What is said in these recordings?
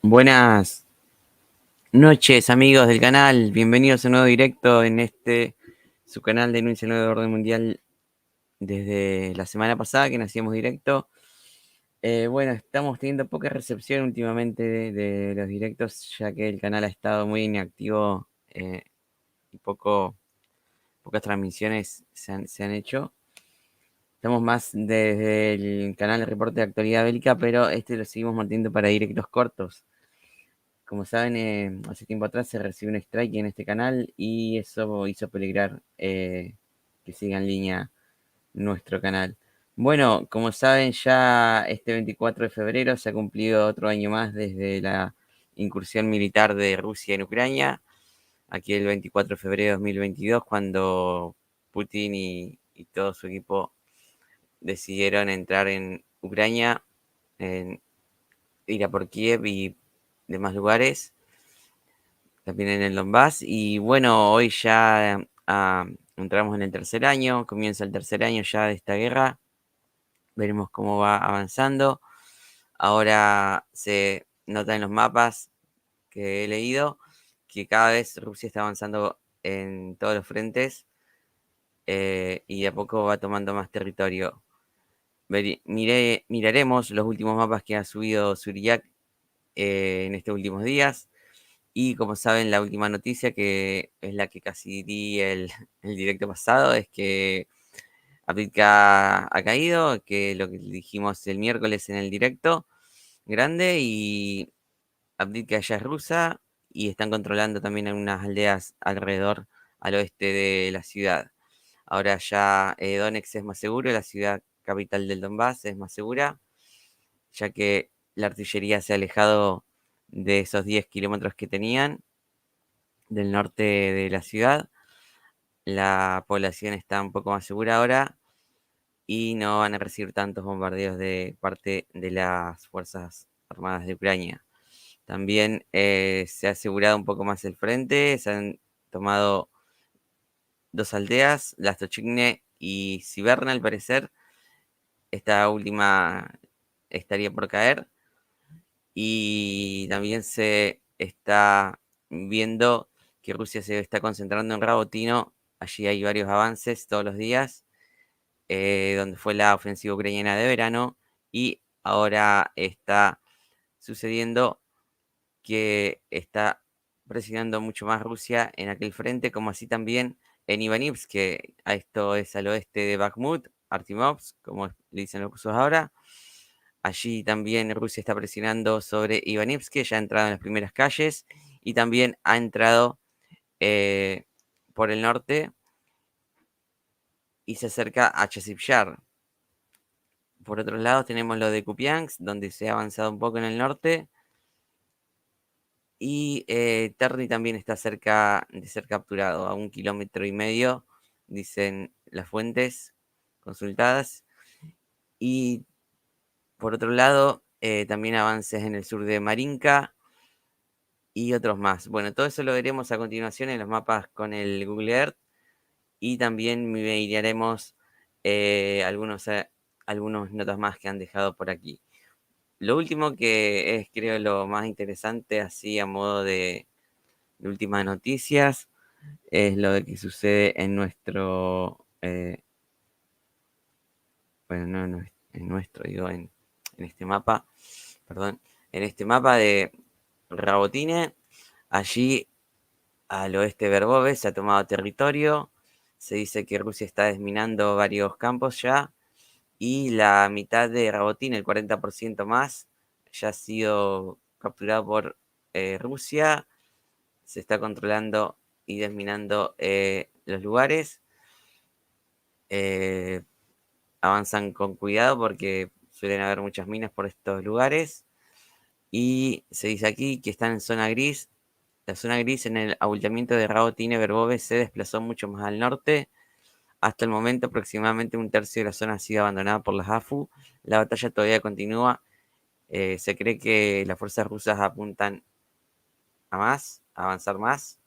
Buenas noches, amigos del canal. Bienvenidos a un nuevo directo en su canal de Denuncia el Nuevo Orden Mundial desde la semana pasada que hacíamos directo. Bueno, estamos teniendo poca recepción últimamente de los directos, ya que el canal ha estado muy inactivo y pocas transmisiones se han hecho. Estamos más desde el canal de Reporte de Actualidad Bélica, pero lo seguimos manteniendo para directos cortos. Como saben, hace tiempo atrás se recibió un strike en este canal y eso hizo peligrar que siga en línea nuestro canal. Bueno, como saben, ya este 24 de febrero se ha cumplido otro año más desde la incursión militar de Rusia en Ucrania. Aquí el 24 de febrero de 2022, cuando Putin y todo su equipo decidieron entrar en Ucrania, en ir a por Kiev y demás lugares, también en el Donbass. Y bueno, hoy ya entramos en el tercer año, comienza el tercer año ya de esta guerra, veremos cómo va avanzando. Ahora se nota en los mapas que he leído que cada vez Rusia está avanzando en todos los frentes y de a poco va tomando más territorio. Miraremos los últimos mapas que ha subido Suriyak en estos últimos días. Y como saben, la última noticia, que es la que casi di el directo pasado, es que Avdiivka ha caído, que lo que dijimos el miércoles en el directo grande, y Avdiivka ya es rusa y están controlando también algunas aldeas alrededor al oeste de la ciudad. Ahora ya Donetsk es más seguro, la ciudad capital del Donbass es más segura, ya que la artillería se ha alejado de esos 10 kilómetros que tenían del norte de la ciudad. La población está un poco más segura ahora y no van a recibir tantos bombardeos de parte de las Fuerzas Armadas de Ucrania. También se ha asegurado un poco más el frente, se han tomado dos aldeas, Lastochigne y Siberna, al parecer. Esta última estaría por caer. Y también se está viendo que Rusia se está concentrando en Rabotino. Allí hay varios avances todos los días, donde fue la ofensiva ucraniana de verano, y ahora está sucediendo que está presionando mucho más Rusia en aquel frente, como así también en Ivanivsk, que a esto es al oeste de Bakhmut, Artimovsk, como le dicen los rusos ahora. Allí también Rusia está presionando sobre Ivanivsk, que ya ha entrado en las primeras calles, y también ha entrado eh, por el norte y se acerca a Chasiv-Yar. Por otro lado tenemos lo de Kupiansk, donde se ha avanzado un poco en el norte, y Terni también está cerca de ser capturado, a 1,5 kilómetros, dicen las fuentes consultadas. Y por otro lado, también avances en el sur de Marinka y otros más. Bueno, todo eso lo veremos a continuación en los mapas con el Google Earth, y también miraremos algunos notas más que han dejado por aquí. Lo último, que es creo lo más interesante, así a modo de últimas noticias, es lo de que sucede en nuestro, bueno, no en nuestro, digo, en este mapa, perdón, en este mapa de Rabotine. Allí al oeste de Verbove se ha tomado territorio. Se dice que Rusia está desminando varios campos ya, y la mitad de Rabotine, el 40% más, ya ha sido capturado por Rusia. Se está controlando y desminando los lugares. Eh, Avanzan con cuidado porque suelen haber muchas minas por estos lugares. Y se dice aquí que están en zona gris. La zona gris en el abultamiento de Rabotine Verbove se desplazó mucho más al norte. Hasta el momento, aproximadamente un tercio de la zona ha sido abandonada por las AFU. La batalla todavía continúa. Se cree que las fuerzas rusas apuntan a avanzar más.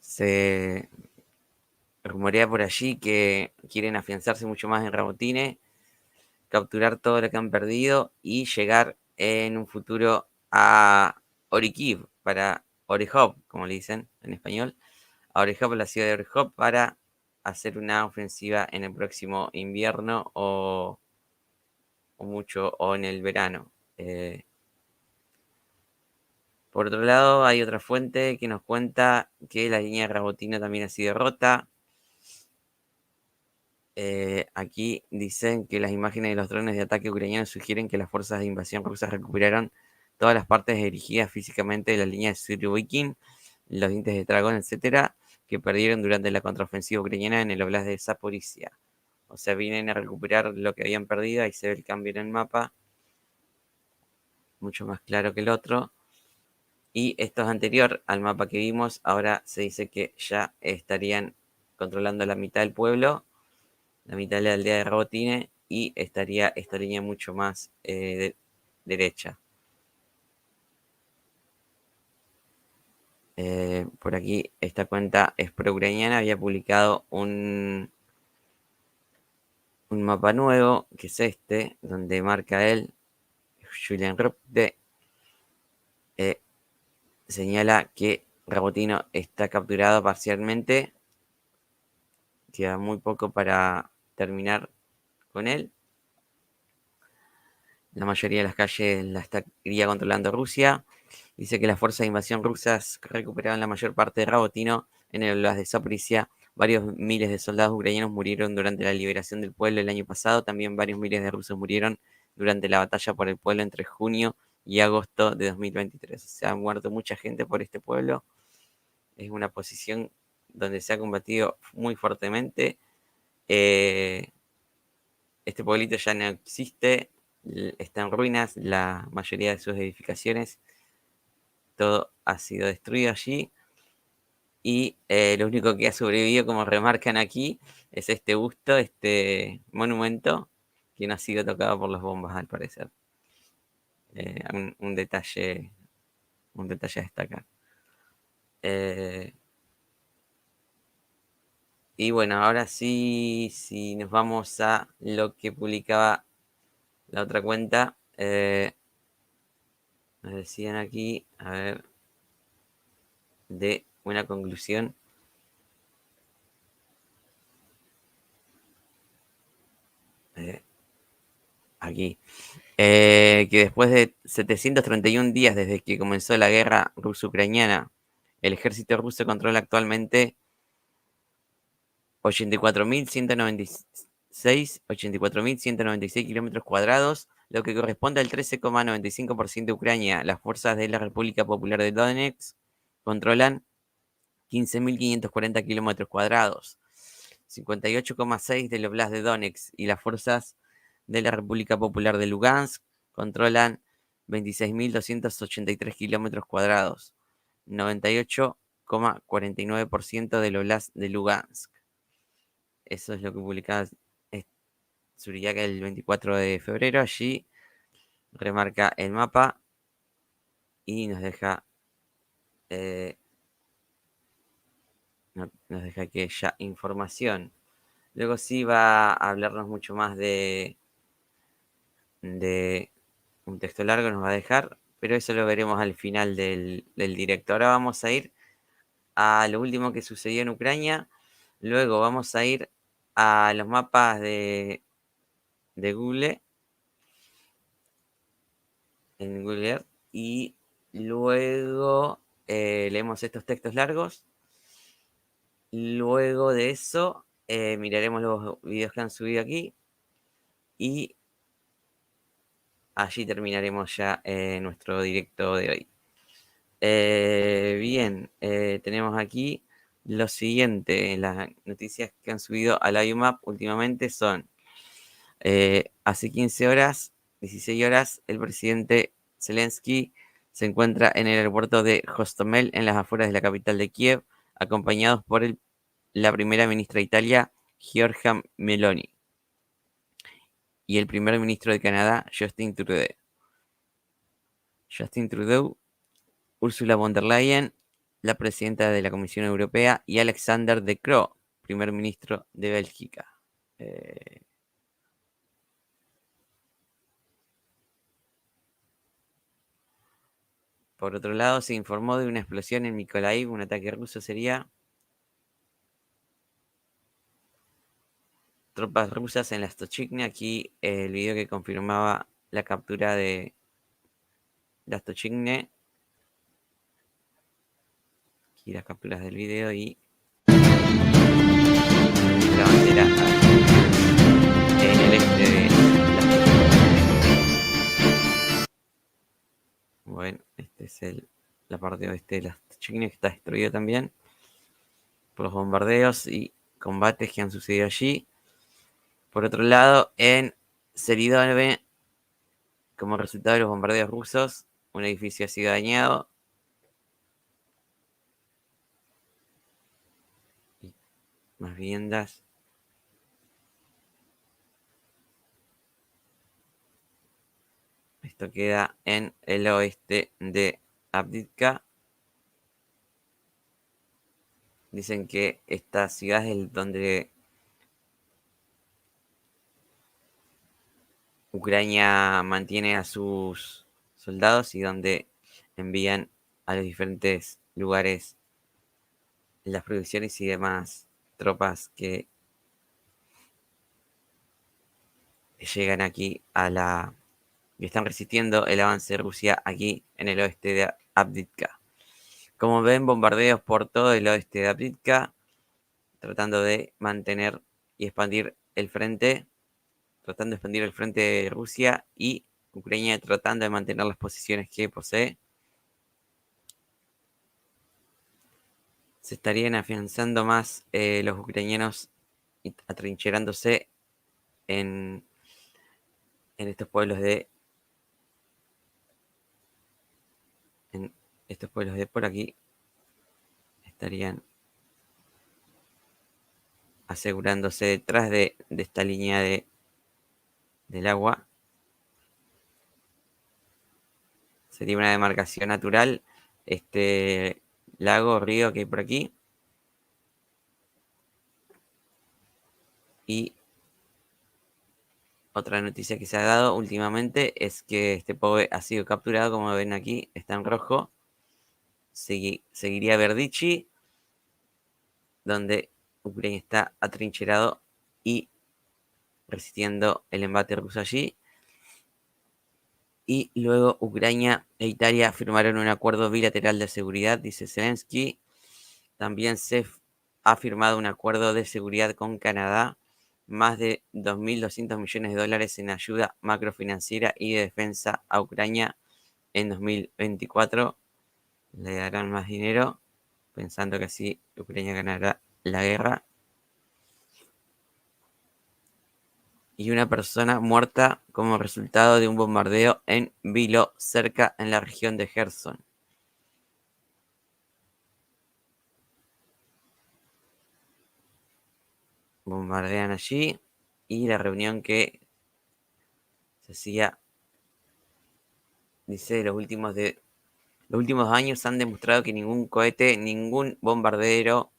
Se rumorea por allí que quieren afianzarse mucho más en Rabotine, capturar todo lo que han perdido y llegar en un futuro a Orikhiv, para Orehov, como le dicen en español, a Orehov, la ciudad de Orehov, para hacer una ofensiva en el próximo invierno o en el verano. Por otro lado, hay otra fuente que nos cuenta que la línea de Rabotina también ha sido rota. Aquí dicen que las imágenes de los drones de ataque ucranianos sugieren que las fuerzas de invasión rusas recuperaron todas las partes erigidas físicamente de la línea de Surovikin, los dientes de dragón, etcétera, que perdieron durante la contraofensiva ucraniana en el oblast de Zaporizhia. O sea, vienen a recuperar lo que habían perdido. Ahí se ve el cambio en el mapa, mucho más claro que el otro. Y esto es anterior al mapa que vimos. Ahora se dice que ya estarían controlando la mitad del pueblo, la mitad de la aldea de Robotine, y estaría esta línea mucho más derecha. Por aquí esta cuenta es pro-ucraniana, había publicado un mapa nuevo, que es este, donde marca él, Julian Rupte, señala que Rabotino está capturado parcialmente, queda muy poco para terminar con él. La mayoría de las calles la estaría controlando Rusia. Dice que las fuerzas de invasión rusas recuperaron la mayor parte de Rabotino en el oblast de Zaporizhia. Varios miles de soldados ucranianos murieron durante la liberación del pueblo el año pasado. También varios miles de rusos murieron durante la batalla por el pueblo entre junio y agosto de 2023. Se ha muerto mucha gente por este pueblo. Es una posición donde se ha combatido muy fuertemente. Este pueblito ya no existe, está en ruinas la mayoría de sus edificaciones, todo ha sido destruido allí. Y lo único que ha sobrevivido, como remarcan aquí, es este busto, este monumento, que no ha sido tocado por las bombas, al parecer. Un detalle, un detalle a destacar. Eh, y bueno, ahora sí, si nos vamos a lo que publicaba la otra cuenta, nos decían aquí, a ver, de una conclusión. eh, Aquí. Que después de 731 días desde que comenzó la guerra ruso-ucraniana, el ejército ruso controla actualmente 84.196 kilómetros cuadrados, lo que corresponde al 13,95% de Ucrania. Las fuerzas de la República Popular de Donetsk controlan 15.540 kilómetros cuadrados, 58,6% del Oblast de Donetsk, y las fuerzas de la República Popular de Lugansk controlan 26.283 kilómetros cuadrados, 98,49% del Oblast de Lugansk. Eso es lo que publicaba Suriyaga el 24 de febrero. Allí remarca el mapa y nos deja eh, nos deja que ya información. Luego sí va a hablarnos mucho más de un texto largo, nos va a dejar, pero eso lo veremos al final del directo. Ahora vamos a ir a lo último que sucedió en Ucrania. Luego vamos a ir a los mapas de Google, en Google Earth, y luego leemos estos textos largos. Luego de eso, miraremos los videos que han subido aquí y allí terminaremos ya nuestro directo de hoy. Bien, tenemos aquí lo siguiente. Las noticias que han subido a la UMAP últimamente son, hace 15 horas, 16 horas, el presidente Zelensky se encuentra en el aeropuerto de Hostomel, en las afueras de la capital de Kiev, acompañados por la primera ministra de Italia, Giorgia Meloni, y el primer ministro de Canadá, Justin Trudeau. Justin Trudeau, Ursula von der Leyen, la presidenta de la Comisión Europea, y Alexander De Croo, primer ministro de Bélgica. Eh, Por otro lado, se informó de una explosión en Mykolaiv, un ataque ruso sería. Tropas rusas en la Stochigny. Aquí el video que confirmaba la captura de la Stochigny. Aquí las capturas del video y la bandera en el este de Bueno, este es la parte oeste de la Stochigny, que está destruida también por los bombardeos y combates que han sucedido allí. Por otro lado, en Seridove, como resultado de los bombardeos rusos, un edificio ha sido dañado. Y más viviendas. Esto queda en el oeste de Avdiivka. Dicen que esta ciudad es donde Ucrania mantiene a sus soldados y donde envían a los diferentes lugares las producciones y demás tropas que llegan aquí que están resistiendo el avance de Rusia aquí en el oeste de Avdiivka. Como ven, bombardeos por todo el oeste de Avdiivka, tratando de mantener y expandir el frente, tratando de expandir el frente de Rusia y Ucrania tratando de mantener las posiciones que posee. Se estarían afianzando más los ucranianos y atrincherándose en, en estos pueblos en estos pueblos de por aquí. Estarían asegurándose detrás de esta línea del agua. Sería una demarcación natural, este lago, río que hay por aquí. Y otra noticia que se ha dado últimamente es que este pobre ha sido capturado, como ven aquí, está en rojo. Seguiría Verdichi, donde Ucrania está atrincherado y resistiendo el embate ruso allí. Y luego Ucrania e Italia firmaron un acuerdo bilateral de seguridad, dice Zelensky. También se ha firmado un acuerdo de seguridad con Canadá, más de 2.200 millones de dólares en ayuda macrofinanciera y de defensa a Ucrania en 2024. Le darán más dinero, pensando que así Ucrania ganará la guerra. Y una persona muerta como resultado de un bombardeo en Vilo, cerca en la región de Gerson. Bombardean allí y la reunión que se hacía, dice, los últimos 2 años han demostrado que ningún cohete, ningún bombardeo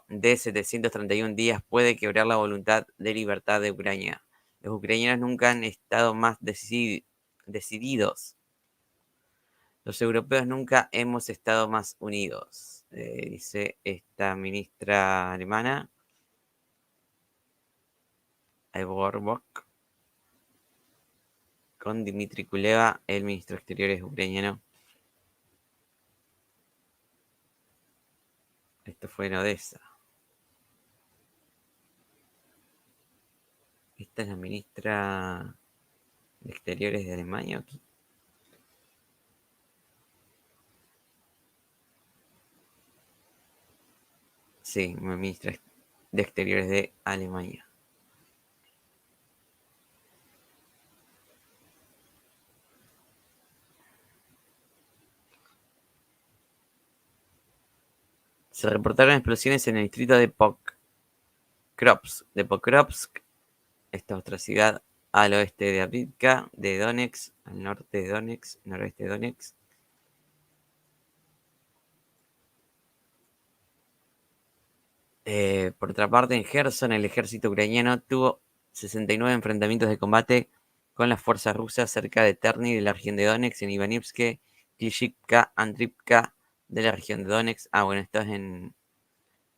de 731 días puede quebrar la voluntad de libertad de Ucrania. Los ucranianos nunca han estado más decididos. Los europeos nunca hemos estado más unidos, dice esta ministra alemana, Baerbock, con Dmitry Kuleva, el ministro de Exteriores ucraniano. Esto fue en Odessa. Esta es la ministra de Exteriores de Alemania. Aquí. Sí, una ministra de Exteriores de Alemania. Se reportaron explosiones en el distrito de Pokrovsk, esta otra ciudad al oeste de Avdiivka, de Donetsk, al norte de Donetsk, noroeste de Donetsk. Por otra parte, en Gerson, el ejército ucraniano tuvo 69 enfrentamientos de combate con las fuerzas rusas cerca de Terny de la región de Donetsk, en Ivanivske, Klishivka, Andrivka de la región de Donetsk. Bueno, esto es en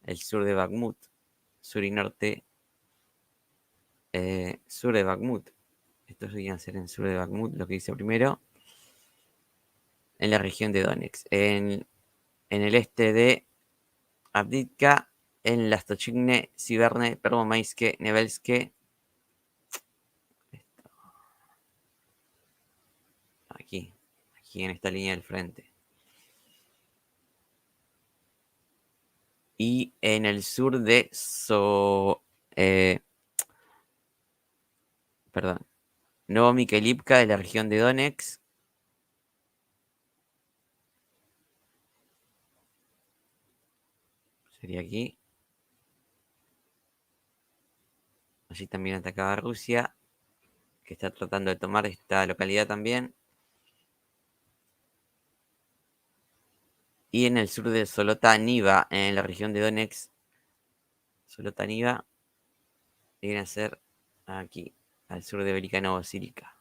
el sur de Bakhmut, sur y norte, sur de Bakhmut. Esto debería ser en sur de Bakhmut, lo que dice primero, en la región de Donetsk. En el este de Avdiivka, en Lastochne, Siberne, Pervomaiske, Nevelske. Aquí en esta línea del frente. Y en el sur de Novomikhailivka de la región de Donetsk. Sería aquí. Allí también atacaba Rusia, que está tratando de tomar esta localidad también. Y en el sur de Solotá-Niva, en la región de Donetsk. Solotá-Niva viene a ser aquí, al sur de Velika Novosílica.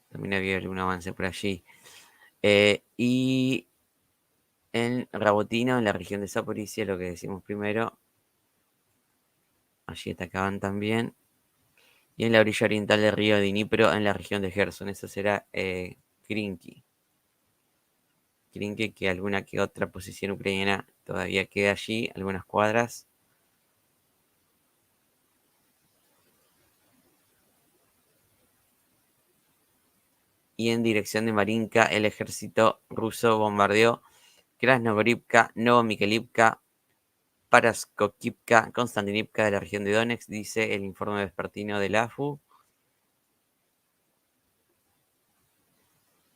También había algún avance por allí. Y en Rabotino, en la región de Zaporizhia, lo que decimos primero. Allí atacaban también. Y en la orilla oriental del río Dnipro, en la región de Gerson. Eso será Krinky. Krinky, que alguna que otra posición ucraniana todavía queda allí, algunas cuadras. Y en dirección de Marinka, el ejército ruso bombardeó Krasnogorivka, Novomikhailivka, Paraskokivka, Konstantinivka de la región de Donetsk, dice el informe vespertino de la AFU.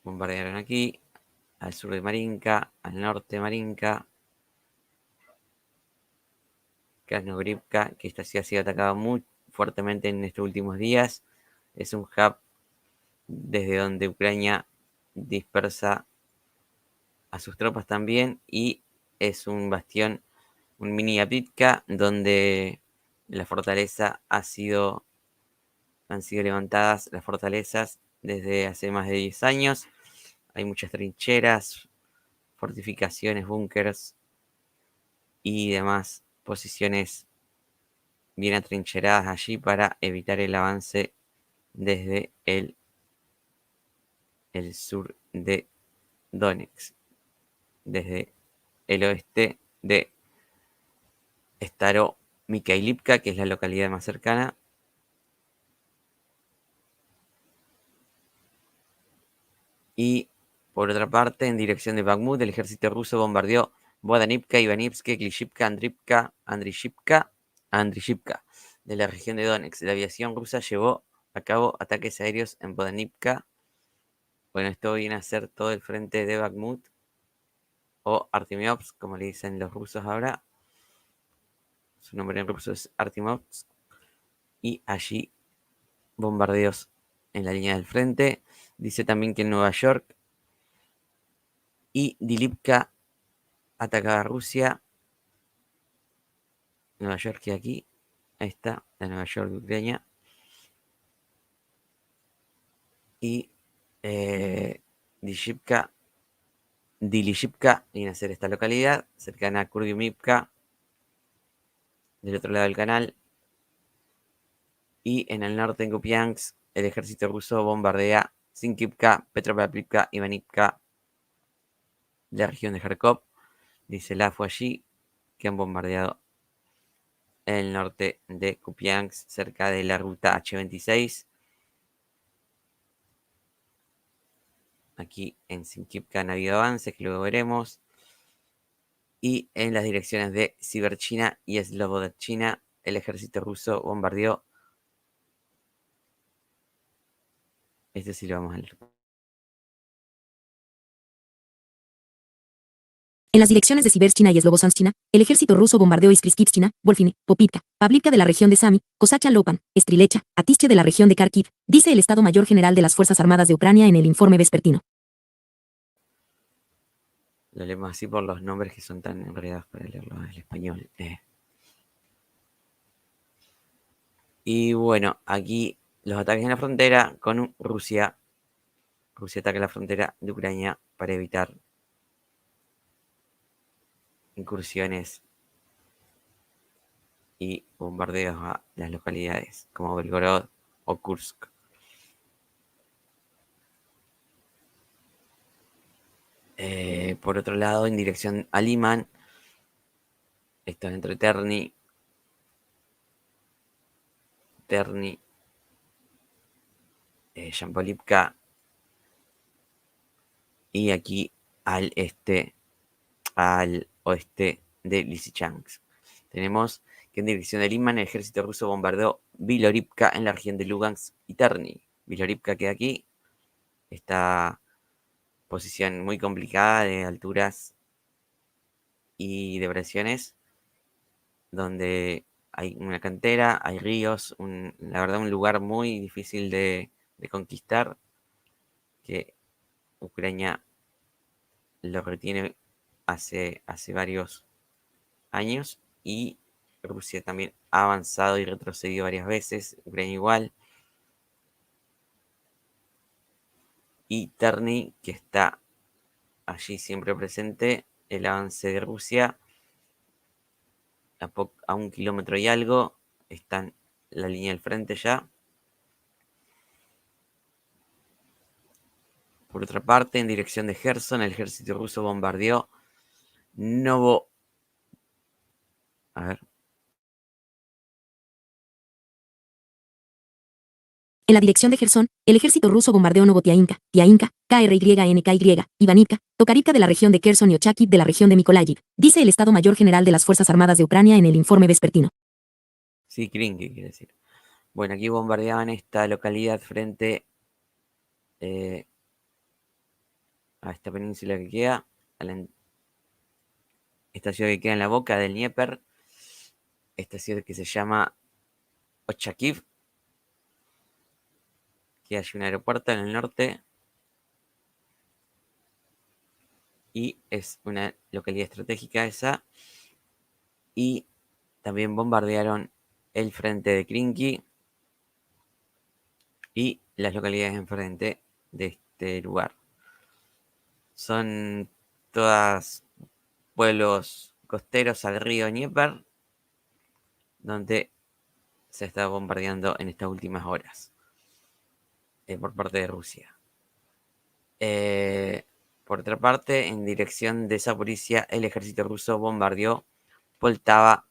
Bombardearon aquí, al sur de Marinka, al norte de Marinka. Krasnogorivka, que esta ciudad ha sido atacada muy fuertemente en estos últimos días. Es un hub desde donde Ucrania dispersa a sus tropas también, y es un bastión, un mini Avdiivka, donde la fortaleza han sido levantadas las fortalezas desde hace más de 10 años. Hay muchas trincheras, fortificaciones, búnkers y demás posiciones bien atrincheradas allí para evitar el avance desde el sur de Donetsk, desde el oeste de Staromikhailivka, que es la localidad más cercana. Y por otra parte, en dirección de Bakhmut, el ejército ruso bombardeó Bodanivka, Ivanivske, Klishivka, Andriyivka de la región de Donetsk. La aviación rusa llevó a cabo ataques aéreos en Bodanivka. Bueno, esto viene a ser todo el frente de Bakhmut, o Artemiovsk, como le dicen los rusos ahora. Su nombre en ruso es Artemiovsk. Y allí bombardeos en la línea del frente. Dice también que en Nueva York y Dilivka atacaba a Rusia. Nueva York y aquí. Ahí está, la Nueva York de Ucrania. Y Dilivka viene a ser esta localidad, cercana a Kurgimivka, del otro lado del canal. Y en el norte, en Kupiansk, el ejército ruso bombardea Sinkivka, Petropavlivka, Ivanivka, de la región de Kharkov. Dice la fue allí que han bombardeado el norte de Kupiansk, cerca de la ruta H26. Aquí en Sinkivka han habido avances que luego veremos. Y en las direcciones de Siverchina y Slobodatchina, el ejército ruso bombardeó. Este sí lo vamos a leer. En las direcciones de Siverchina y Slobodanchina, el ejército ruso bombardeó Iskryskivchina, Volfine, Popivka, Pavlivka de la región de Sami, Kosacha Lopan, Estrilecha, Atiche de la región de Kharkiv, dice el Estado Mayor General de las Fuerzas Armadas de Ucrania en el informe vespertino. Lo leemos así por los nombres que son tan enredados para leerlo en español. Y bueno, aquí los ataques en la frontera con Rusia. Rusia ataca la frontera de Ucrania para evitar incursiones y bombardeos a las localidades como Belgorod o Kursk. Por otro lado, en dirección a Liman, esto es entre Terni, Yampolipka y aquí al oeste de Lysychansk. Tenemos que en dirección de Liman el ejército ruso bombardeó Vilorivka en la región de Lugansk y Terni. Vilorivka queda aquí, esta posición muy complicada de alturas y depresiones, donde hay una cantera, hay ríos, la verdad un lugar muy difícil de conquistar, que Ucrania lo retiene hace varios años y Rusia también ha avanzado y retrocedido varias veces, Ucrania igual. Y Terni, que está allí siempre presente, el avance de Rusia a 1 kilómetro y algo, está en la línea del frente ya. Por otra parte, en dirección de Gerson, el ejército ruso bombardeó Novo... A ver. En la dirección de Gerson, el ejército ruso bombardeó Novotiainka, Tiainka, KRYNKY, Ivanivka, Tokarivka de la región de Kherson y Ochakov de la región de Mykolaiv, dice el Estado Mayor General de las Fuerzas Armadas de Ucrania en el informe vespertino. Sí, Krinky quiere decir. Bueno, aquí bombardeaban esta localidad frente a esta península que queda, esta ciudad que queda en la boca del Dnieper, esta ciudad que se llama Ochakov, que hay un aeropuerto en el norte y es una localidad estratégica esa. Y también bombardearon el frente de Krinky y las localidades enfrente de este lugar. Son todas pueblos costeros al río Dnieper, donde se está bombardeando en estas últimas horas por parte de Rusia. Por otra parte, en dirección de Zaporizhia, el ejército ruso bombardeó Poltava,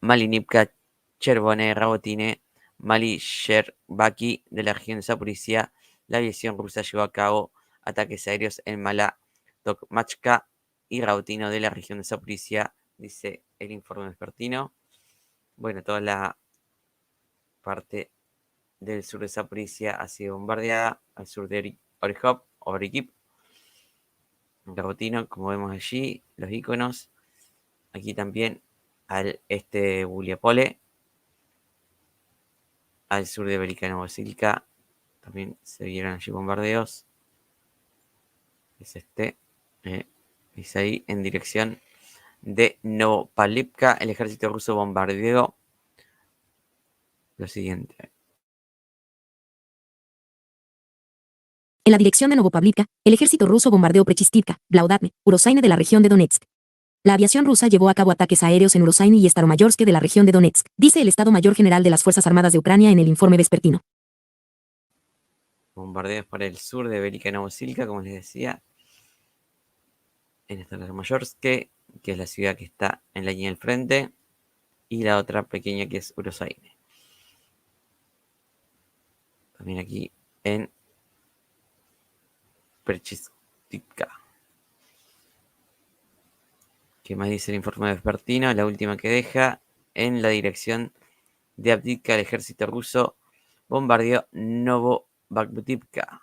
Malinivka, Chervone, Rabotine, Mali, Sherbaki de la región de Zaporizhia. La aviación rusa llevó a cabo ataques aéreos en Mala, Tokmachka y Rabotino de la región de Zaporizhia, dice el informe vespertino. Bueno, toda la parte del sur de Zaporizhia ha sido bombardeada, al sur de Orikip, Rabotino, como vemos allí, los iconos. Aquí también al este de Buliapole, al sur de Velika Novosílica, también se vieron allí bombardeos. Es dice ahí, en dirección de Novopavlivka, el ejército ruso bombardeó lo siguiente. En la dirección de Novopavlivka, el ejército ruso bombardeó Prechistivka, Blaudatne, Urosaine de la región de Donetsk. La aviación rusa llevó a cabo ataques aéreos en Urosaine y Staromayorsk de la región de Donetsk, dice el Estado Mayor General de las Fuerzas Armadas de Ucrania en el informe vespertino. Bombardeos por el sur de Velika Novosílica, como les decía, en Staromayorsk, que es la ciudad que está en la línea del frente, y la otra pequeña que es Urosaine. También aquí en Prechistivka. ¿Qué más dice el informe vespertino? La última que deja, en la dirección de Avdiivka, el ejército ruso bombardeó Novobakhutivka.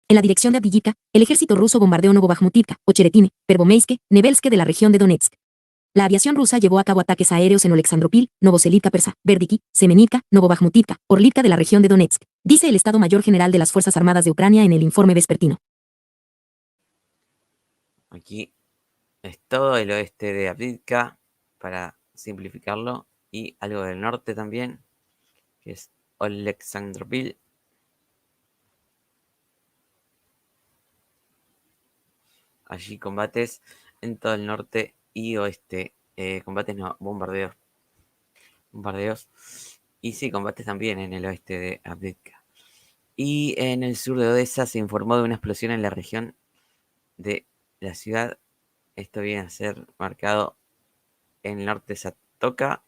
En la dirección de Avdiivka, el ejército ruso bombardeó Novobakhmutivka, Ocheretine, Pervomeiske, Nevelske de la región de Donetsk. La aviación rusa llevó a cabo ataques aéreos en Oleksandropil, Novoselivka Persa, Verdiki, Semenivka, Novobakhmutivka, Orlivka de la región de Donetsk, dice el Estado Mayor General de las Fuerzas Armadas de Ucrania en el informe vespertino. Aquí es todo el oeste de Avdiivka, para simplificarlo, y algo del norte también, que es Oleksandropil. Allí combates en todo el norte y oeste. Combates no, bombardeos. Bombardeos. Y sí, combates también en el oeste de Avdiivka. Y en el sur de Odessa se informó de una explosión en la región de la ciudad. Esto viene a ser marcado en el norte de Satoka.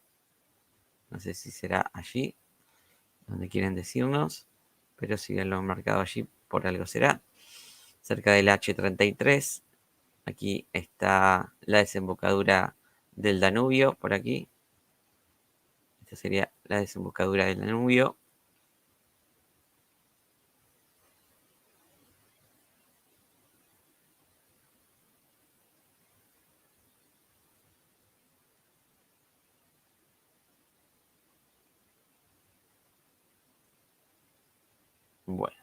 No sé si será allí donde quieren decirnos, pero si lo han marcado allí, por algo será. Cerca del H33. Aquí está la desembocadura del Danubio, por aquí. Esta sería la desembocadura del Danubio. Bueno.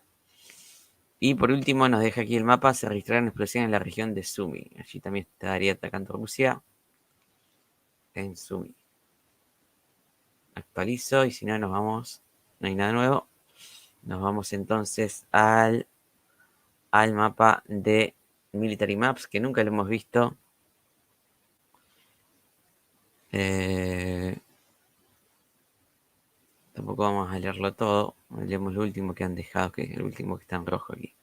Y por último nos deja aquí el mapa. Se registraron explosiones en la región de Sumy. Allí también estaría atacando Rusia. En Sumy. Actualizo y si no nos vamos. No hay nada nuevo. Nos vamos entonces al mapa de Military Maps, que nunca lo hemos visto. Tampoco vamos a leerlo todo. Leemos lo último que han dejado, que es el último que está en rojo aquí.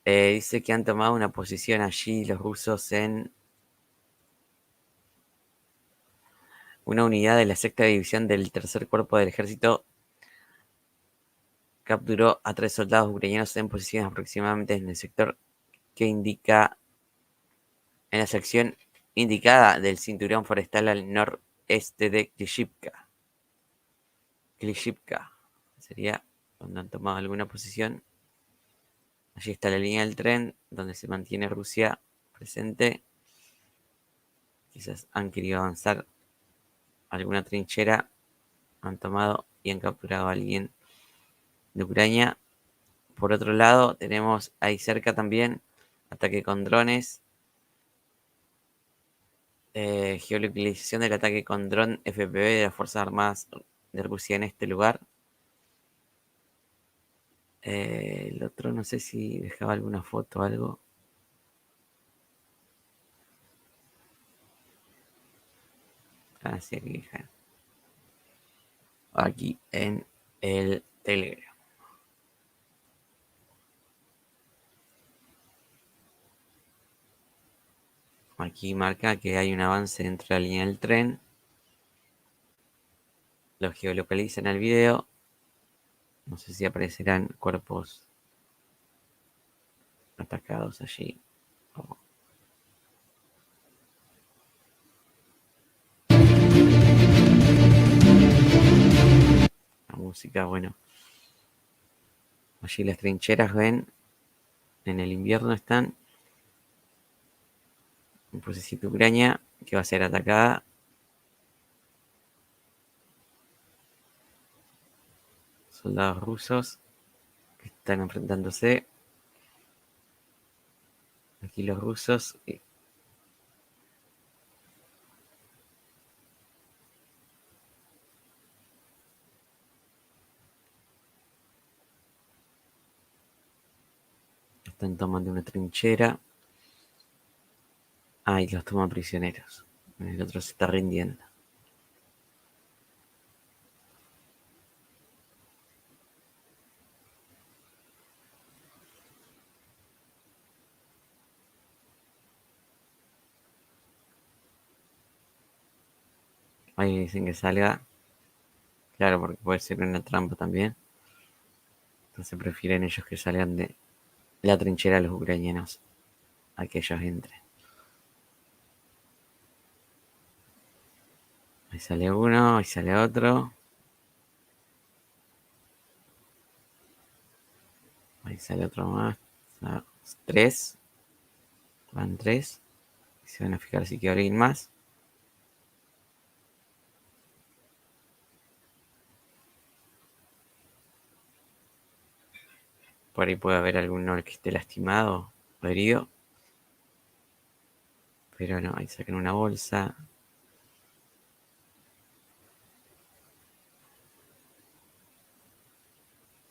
Dice que han tomado una posición allí los rusos en una unidad de la sexta división del tercer cuerpo del ejército. Capturó a 3 soldados ucranianos en posiciones aproximadamente en el sector que indica en la sección indicada del cinturón forestal al noreste de Klishivka. Klishivka sería donde han tomado alguna posición. Allí está la línea del tren donde se mantiene Rusia presente. Quizás han querido avanzar alguna trinchera, han tomado y han capturado a alguien de Ucrania. Por otro lado, tenemos ahí cerca también ataque con drones. Geolocalización del ataque con dron FPV de las Fuerzas Armadas de Rusia en este lugar. El otro no sé si dejaba alguna foto o algo. Ah, sí, aquí en el Telegram. Aquí marca que hay un avance dentro de la línea del tren. Lo geolocaliza en el video. No sé si aparecerán cuerpos atacados allí. Oh. La música, bueno. Allí las trincheras ven. En el invierno están. Un procesito Ucrania que va a ser atacada. Soldados rusos que están enfrentándose. Aquí los rusos. Están tomando una trinchera. Ah, y los toman prisioneros. El otro se está rindiendo. Ahí dicen que salga. Claro, porque puede ser una trampa también. Entonces prefieren ellos que salgan de la trinchera a los ucranianos. A que ellos entren. Ahí sale uno, ahí sale otro. Ahí sale otro más. Tres. Van tres. Y se van a fijar si queda alguien más. Por ahí puede haber alguno que esté lastimado o herido. Pero no, ahí sacan una bolsa.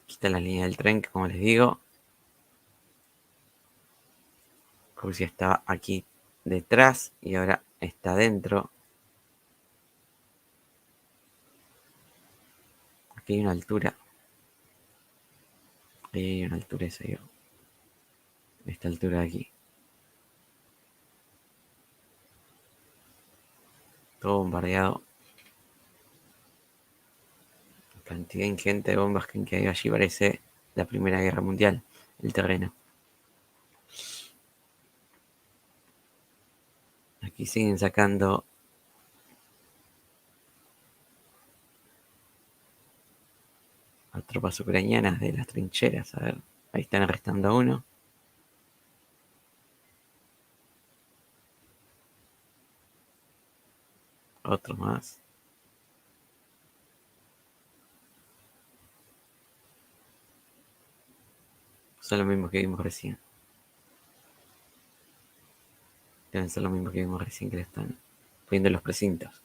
Aquí está la línea del tren, que como les digo, Rusia estaba aquí detrás y ahora está dentro. Aquí hay una altura. Ahí hay una altura, esa yo. Esta altura de aquí. Todo bombardeado. Cantidad ingente de bombas que hay allí, parece la Primera Guerra Mundial, el terreno. Aquí siguen sacando a tropas ucranianas de las trincheras. A ver, ahí están arrestando a uno. Otro más. Son los mismos que vimos recién. Deben ser los mismos que vimos recién que le están poniendo los precintos.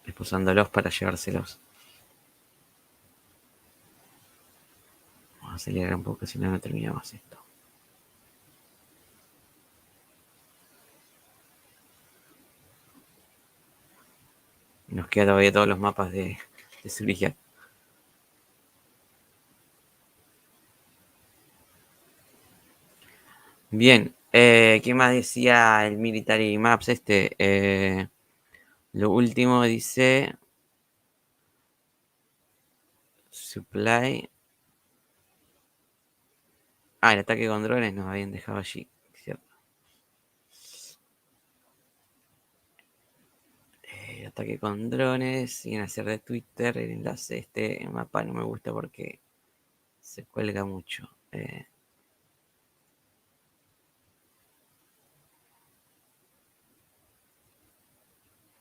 Esposándolos para llevárselos. Vamos a acelerar un poco, si no, no terminamos esto. Nos quedan todavía todos los mapas de Zurich. Bien, ¿qué más decía el Military Maps lo último dice Supply. Ah, el ataque con drones nos habían dejado allí, ¿cierto? Ataque con drones, siguen a hacer de Twitter el enlace. Este mapa no me gusta porque se cuelga mucho.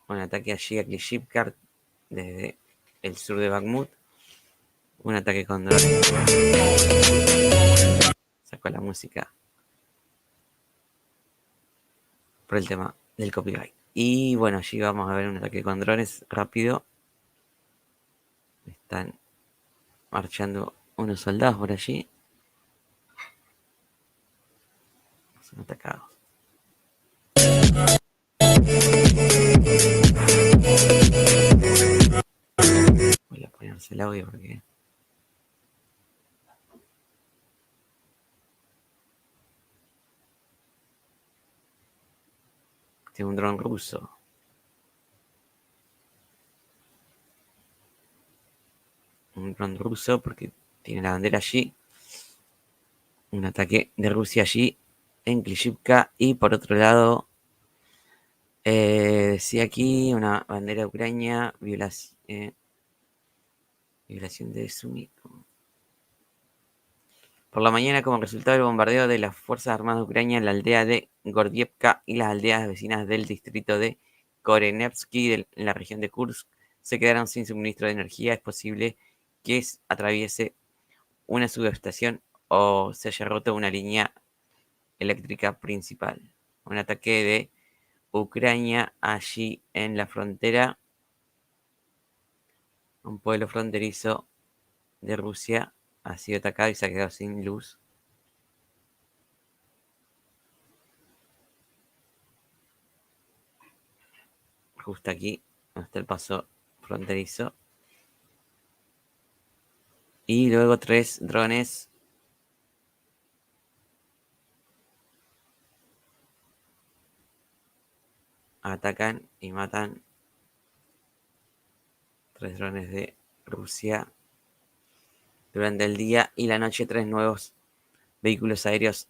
Un ataque allí a Klishivkar desde el sur de Bakhmut. Un ataque con drones. Sacó la música por el tema del copyright. Y bueno, allí vamos a ver un ataque con drones rápido. Están marchando unos soldados por allí. Son atacados. Voy a ponerse el audio porque tiene un dron ruso. Un dron ruso porque tiene la bandera allí. Un ataque de Rusia allí en Klishivka. Y por otro lado, decía aquí una bandera de Ucrania, violación de Sumi. Por la mañana, como resultado del bombardeo de las Fuerzas Armadas de Ucrania en la aldea de Gordievka y las aldeas vecinas del distrito de Korenevsky en la región de Kursk, se quedaron sin suministro de energía. Es posible que atraviese una subestación o se haya roto una línea eléctrica principal. Un ataque de Ucrania allí en la frontera, un pueblo fronterizo de Rusia, ha sido atacado y se ha quedado sin luz. Justo aquí, donde está el paso fronterizo. Y luego 3 drones atacan y matan. 3 drones de Rusia. Durante el día y la noche, 3 nuevos vehículos aéreos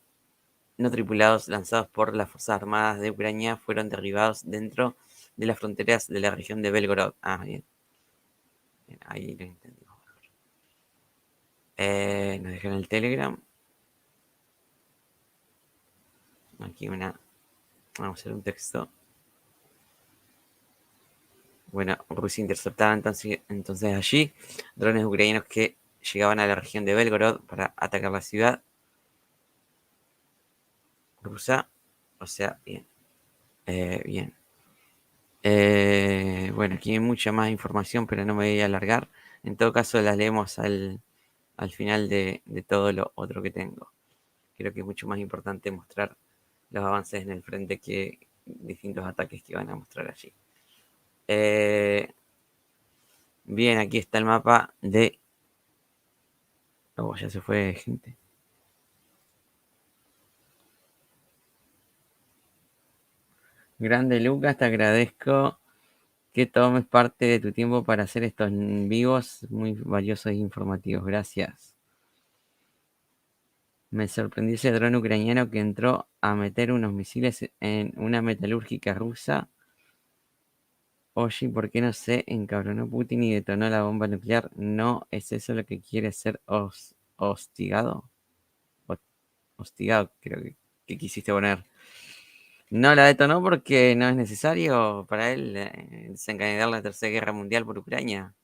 no tripulados lanzados por las Fuerzas Armadas de Ucrania fueron derribados dentro de las fronteras de la región de Belgorod. Ah, bien. Bien, ahí lo entendimos. Nos dejan el Telegram. Aquí vamos a hacer un texto. Bueno, Rusia interceptaba entonces allí drones ucranianos que llegaban a la región de Belgorod para atacar la ciudad. rusa. O sea, bien. Bien. Bueno, aquí hay mucha más información, pero no me voy a alargar. En todo caso, las leemos al final de todo lo otro que tengo. Creo que es mucho más importante mostrar los avances en el frente que distintos ataques que van a mostrar allí. Bien, aquí está el mapa de... Oh, ya se fue gente. Grande Lucas, te agradezco que tomes parte de tu tiempo para hacer estos vivos muy valiosos e informativos. Gracias. Me sorprendió ese dron ucraniano que entró a meter unos misiles en una metalúrgica rusa. Oye, ¿por qué no se encabronó Putin y detonó la bomba nuclear? ¿No es eso lo que quiere ser hostigado? Hostigado, creo que quisiste poner. No la detonó porque no es necesario para él desencadenar la Tercera Guerra Mundial por Ucrania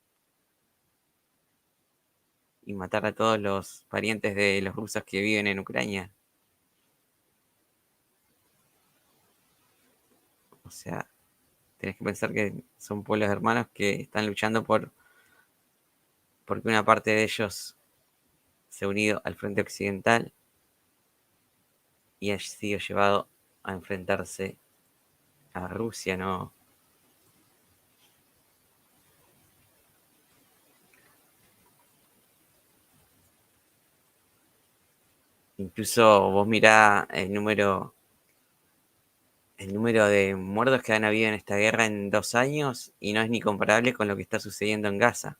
y matar a todos los parientes de los rusos que viven en Ucrania. O sea, tenés que pensar que son pueblos hermanos que están luchando porque una parte de ellos se ha unido al frente occidental y ha sido llevado a enfrentarse a Rusia, ¿no? Incluso vos mirá el número de muertos que han habido en esta guerra en 2 años y no es ni comparable con lo que está sucediendo en Gaza.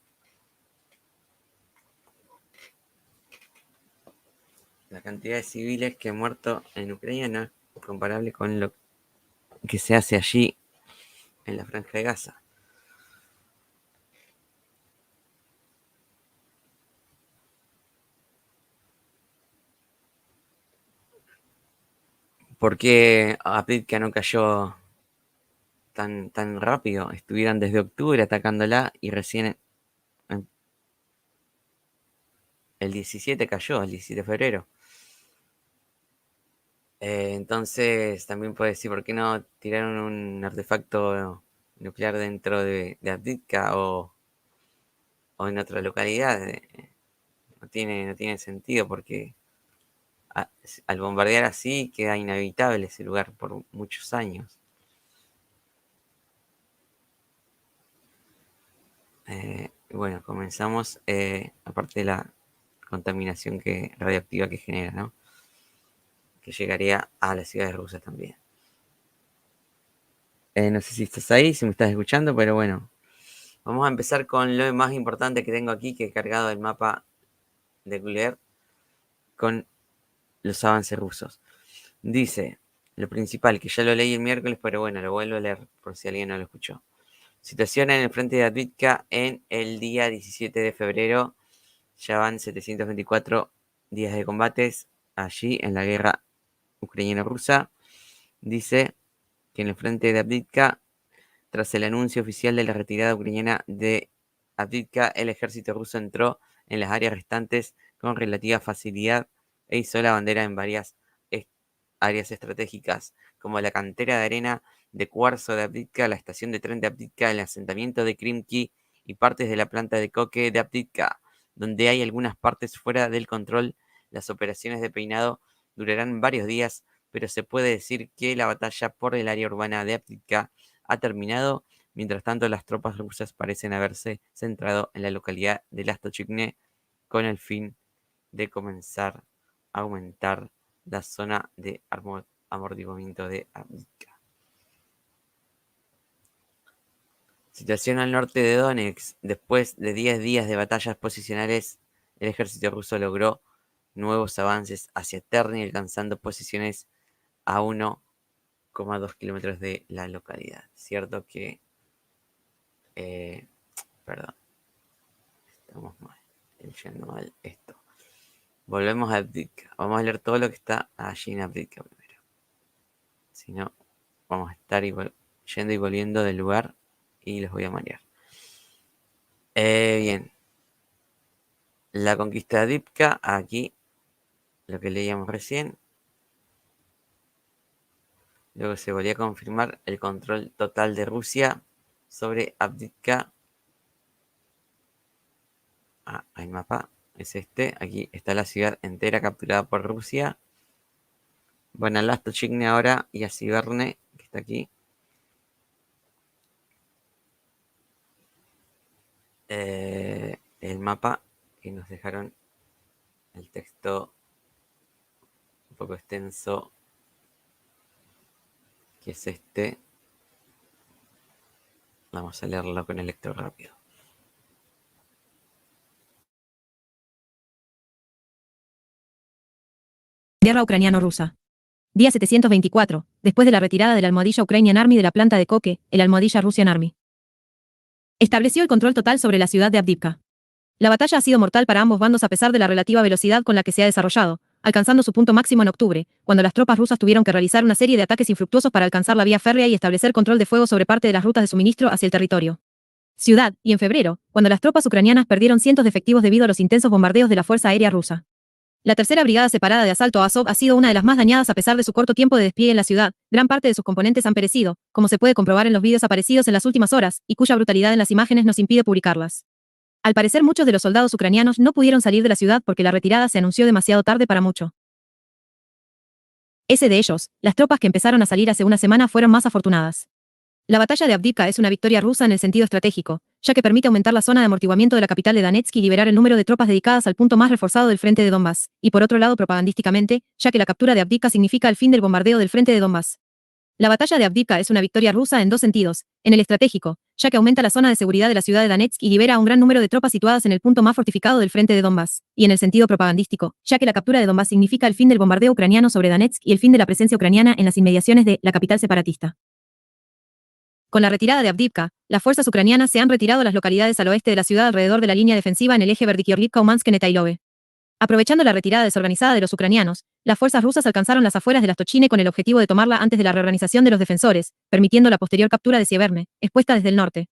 La cantidad de civiles que han muerto en Ucrania no es comparable con lo que se hace allí en la franja de Gaza. ¿Por qué Avdiivka no cayó tan rápido? Estuvieron desde octubre atacándola y recién el 17 cayó, el 17 de febrero. Entonces también puede decir, ¿por qué no tiraron un artefacto nuclear dentro de Avdiivka o en otra localidad? No tiene sentido porque al bombardear así queda inhabitable ese lugar por muchos años. Bueno, comenzamos, aparte de la contaminación radioactiva que genera, ¿no? Que llegaría a las ciudades rusas también. No sé si estás ahí, si me estás escuchando, pero bueno, vamos a empezar con lo más importante que tengo aquí, que he cargado el mapa de Google con los avances rusos. Dice, lo principal, que ya lo leí el miércoles, pero bueno, lo vuelvo a leer por si alguien no lo escuchó. Situación en el frente de Avdiivka en el día 17 de febrero. Ya van 724 días de combates allí en la guerra ucraniano-rusa. Dice que en el frente de Avdiivka, tras el anuncio oficial de la retirada ucraniana de Avdiivka, el ejército ruso entró en las áreas restantes con relativa facilidad e izó la bandera en varias áreas estratégicas, como la cantera de arena de cuarzo de Avdiivka, la estación de tren de Avdiivka, el asentamiento de Krimki y partes de la planta de coque de Avdiivka, donde hay algunas partes fuera del control. Las operaciones de peinado durarán varios días, pero se puede decir que la batalla por el área urbana de Avdiivka ha terminado. Mientras tanto, las tropas rusas parecen haberse centrado en la localidad de Lastochikne con el fin de comenzar a aumentar la zona de amortiguamiento de Avdiivka. Situación al norte de Donetsk. Después de 10 días de batallas posicionales, el ejército ruso logró nuevos avances hacia Terni, alcanzando posiciones a 1,2 kilómetros de la localidad. Cierto que, perdón, estamos mal, leyendo mal esto. Volvemos a Avdiivka. Vamos a leer todo lo que está allí en Avdiivka primero. Si no, vamos a estar yendo y volviendo del lugar y los voy a marear. Bien. La conquista de Avdiivka, aquí, lo que leíamos recién. Luego se volvió a confirmar el control total de Rusia sobre Avdiivka. El mapa es este. Aquí está la ciudad entera capturada por Rusia. Bueno, a Lastochigny ahora y a Siberne, que está aquí. El mapa que nos dejaron, el texto un poco extenso, que es este. Vamos a leerlo con el lector rápido. Guerra ucraniano-rusa. Día 724, después de la retirada de la Almohadilla Ukrainian Army de la planta de Koke, el Almohadilla Russian Army estableció el control total sobre la ciudad de Avdiivka. La batalla ha sido mortal para ambos bandos a pesar de la relativa velocidad con la que se ha desarrollado, alcanzando su punto máximo en octubre, cuando las tropas rusas tuvieron que realizar una serie de ataques infructuosos para alcanzar la vía férrea y establecer control de fuego sobre parte de las rutas de suministro hacia el territorio. Ciudad, y en febrero, cuando las tropas ucranianas perdieron cientos de efectivos debido a los intensos bombardeos de la Fuerza Aérea Rusa. La tercera brigada separada de asalto Azov ha sido una de las más dañadas a pesar de su corto tiempo de despliegue en la ciudad. Gran parte de sus componentes han perecido, como se puede comprobar en los vídeos aparecidos en las últimas horas, y cuya brutalidad en las imágenes nos impide publicarlas. Al parecer muchos de los soldados ucranianos no pudieron salir de la ciudad porque la retirada se anunció demasiado tarde para mucho. Ese de ellos, las tropas que empezaron a salir hace una semana fueron más afortunadas. La batalla de Avdiivka es una victoria rusa en el sentido estratégico, ya que permite aumentar la zona de amortiguamiento de la capital de Donetsk y liberar el número de tropas dedicadas al punto más reforzado del frente de Donbass, y por otro lado propagandísticamente, ya que la captura de Avdiivka significa el fin del bombardeo del frente de Donbass. La batalla de Avdiivka es una victoria rusa en dos sentidos, en el estratégico, ya que aumenta la zona de seguridad de la ciudad de Donetsk y libera a un gran número de tropas situadas en el punto más fortificado del frente de Donbass, y en el sentido propagandístico, ya que la captura de Donbass significa el fin del bombardeo ucraniano sobre Donetsk y el fin de la presencia ucraniana en las inmediaciones de la capital separatista. Con la retirada de Avdiivka, las fuerzas ucranianas se han retirado a las localidades al oeste de la ciudad alrededor de la línea defensiva en el eje Verdikiorlivka-Umansk-Netailove. Aprovechando la retirada desorganizada de los ucranianos, las fuerzas rusas alcanzaron las afueras de Lastochine con el objetivo de tomarla antes de la reorganización de los defensores, permitiendo la posterior captura de Sieverne, expuesta desde el norte.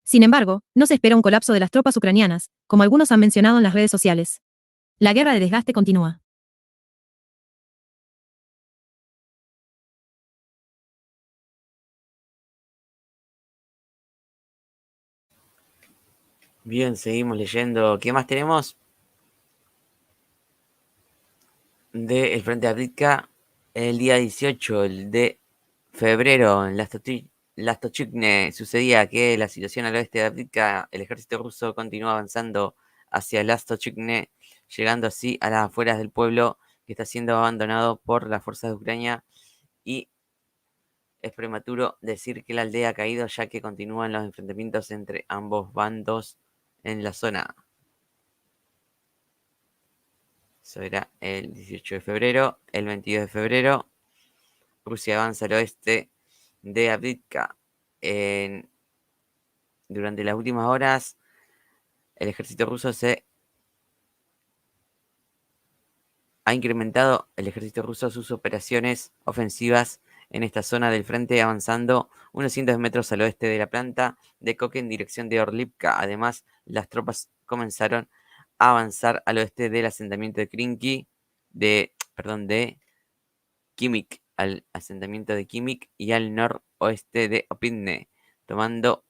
Sin embargo, no se espera un colapso de las tropas ucranianas, como algunos han mencionado en las redes sociales. La guerra de desgaste continúa. Bien, seguimos leyendo. ¿Qué más tenemos? Del frente de Avdiivka, el día 18 de febrero, en Lastochigny, sucedía que la situación al oeste de Avdiivka, el ejército ruso continúa avanzando hacia Lastochigny, llegando así a las afueras del pueblo que está siendo abandonado por las fuerzas de Ucrania, y es prematuro decir que la aldea ha caído, ya que continúan los enfrentamientos entre ambos bandos en la zona. Eso era el 18 de febrero. El 22 de febrero, Rusia avanza al oeste de Avdiivka. Durante las últimas horas, el ejército ruso ha incrementado sus operaciones ofensivas en esta zona del frente, avanzando unos cientos de metros al oeste de la planta de Koke en dirección de Orlivka. Además, las tropas comenzaron a avanzar al oeste del asentamiento de de Kimik, al asentamiento de Kimik, y al noroeste de Opitne, tomando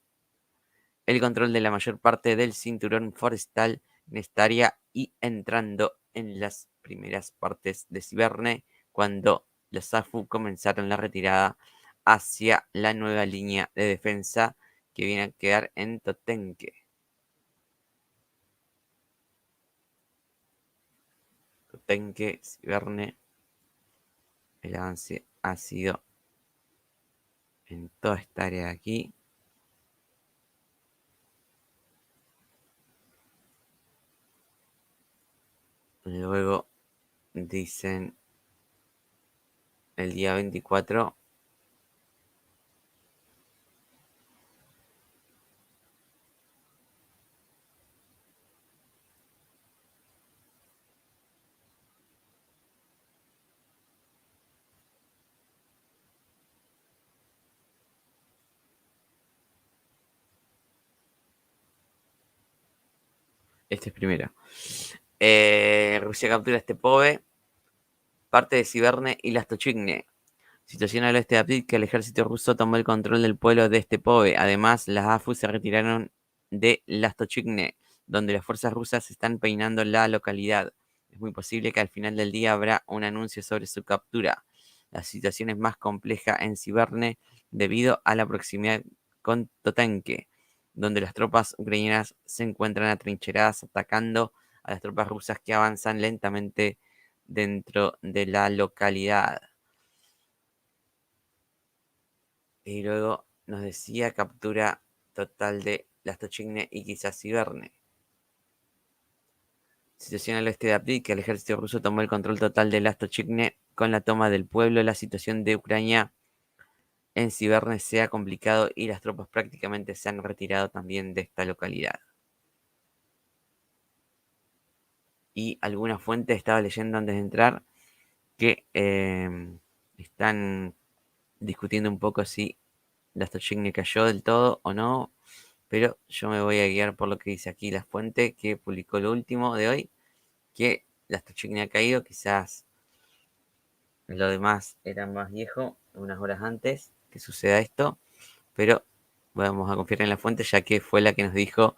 el control de la mayor parte del cinturón forestal en esta área y entrando en las primeras partes de Siberne cuando los Zafu comenzaron la retirada hacia la nueva línea de defensa que viene a quedar en Totenke. Totenke, Siberne, el avance ha sido en toda esta área de aquí. Luego dicen el día 24. Este es primero. Rusia captura Stepove, parte de Siberne y Lastochigny. Situación al oeste de Avdiivka, el ejército ruso tomó el control del pueblo de Stepove. Además, las AFU se retiraron de Lastochigne, donde las fuerzas rusas están peinando la localidad. Es muy posible que al final del día habrá un anuncio sobre su captura. La situación es más compleja en Siberne debido a la proximidad con Totenke, donde las tropas ucranianas se encuentran atrincheradas atacando a las tropas rusas que avanzan lentamente dentro de la localidad. Y luego nos decía captura total de Lastochigne y quizás Siberne. Situación al oeste de Avdiivka, el ejército ruso tomó el control total de Lastochigne con la toma del pueblo. La situación de Ucrania en Siberne se ha complicado y las tropas prácticamente se han retirado también de esta localidad. Y alguna fuente estaba leyendo antes de entrar que están discutiendo un poco si Lastochigne cayó del todo o no, pero yo me voy a guiar por lo que dice aquí la fuente que publicó lo último de hoy, que Lastochigne ha caído, quizás lo demás era más viejo, unas horas antes que suceda esto, pero vamos a confiar en la fuente ya que fue la que nos dijo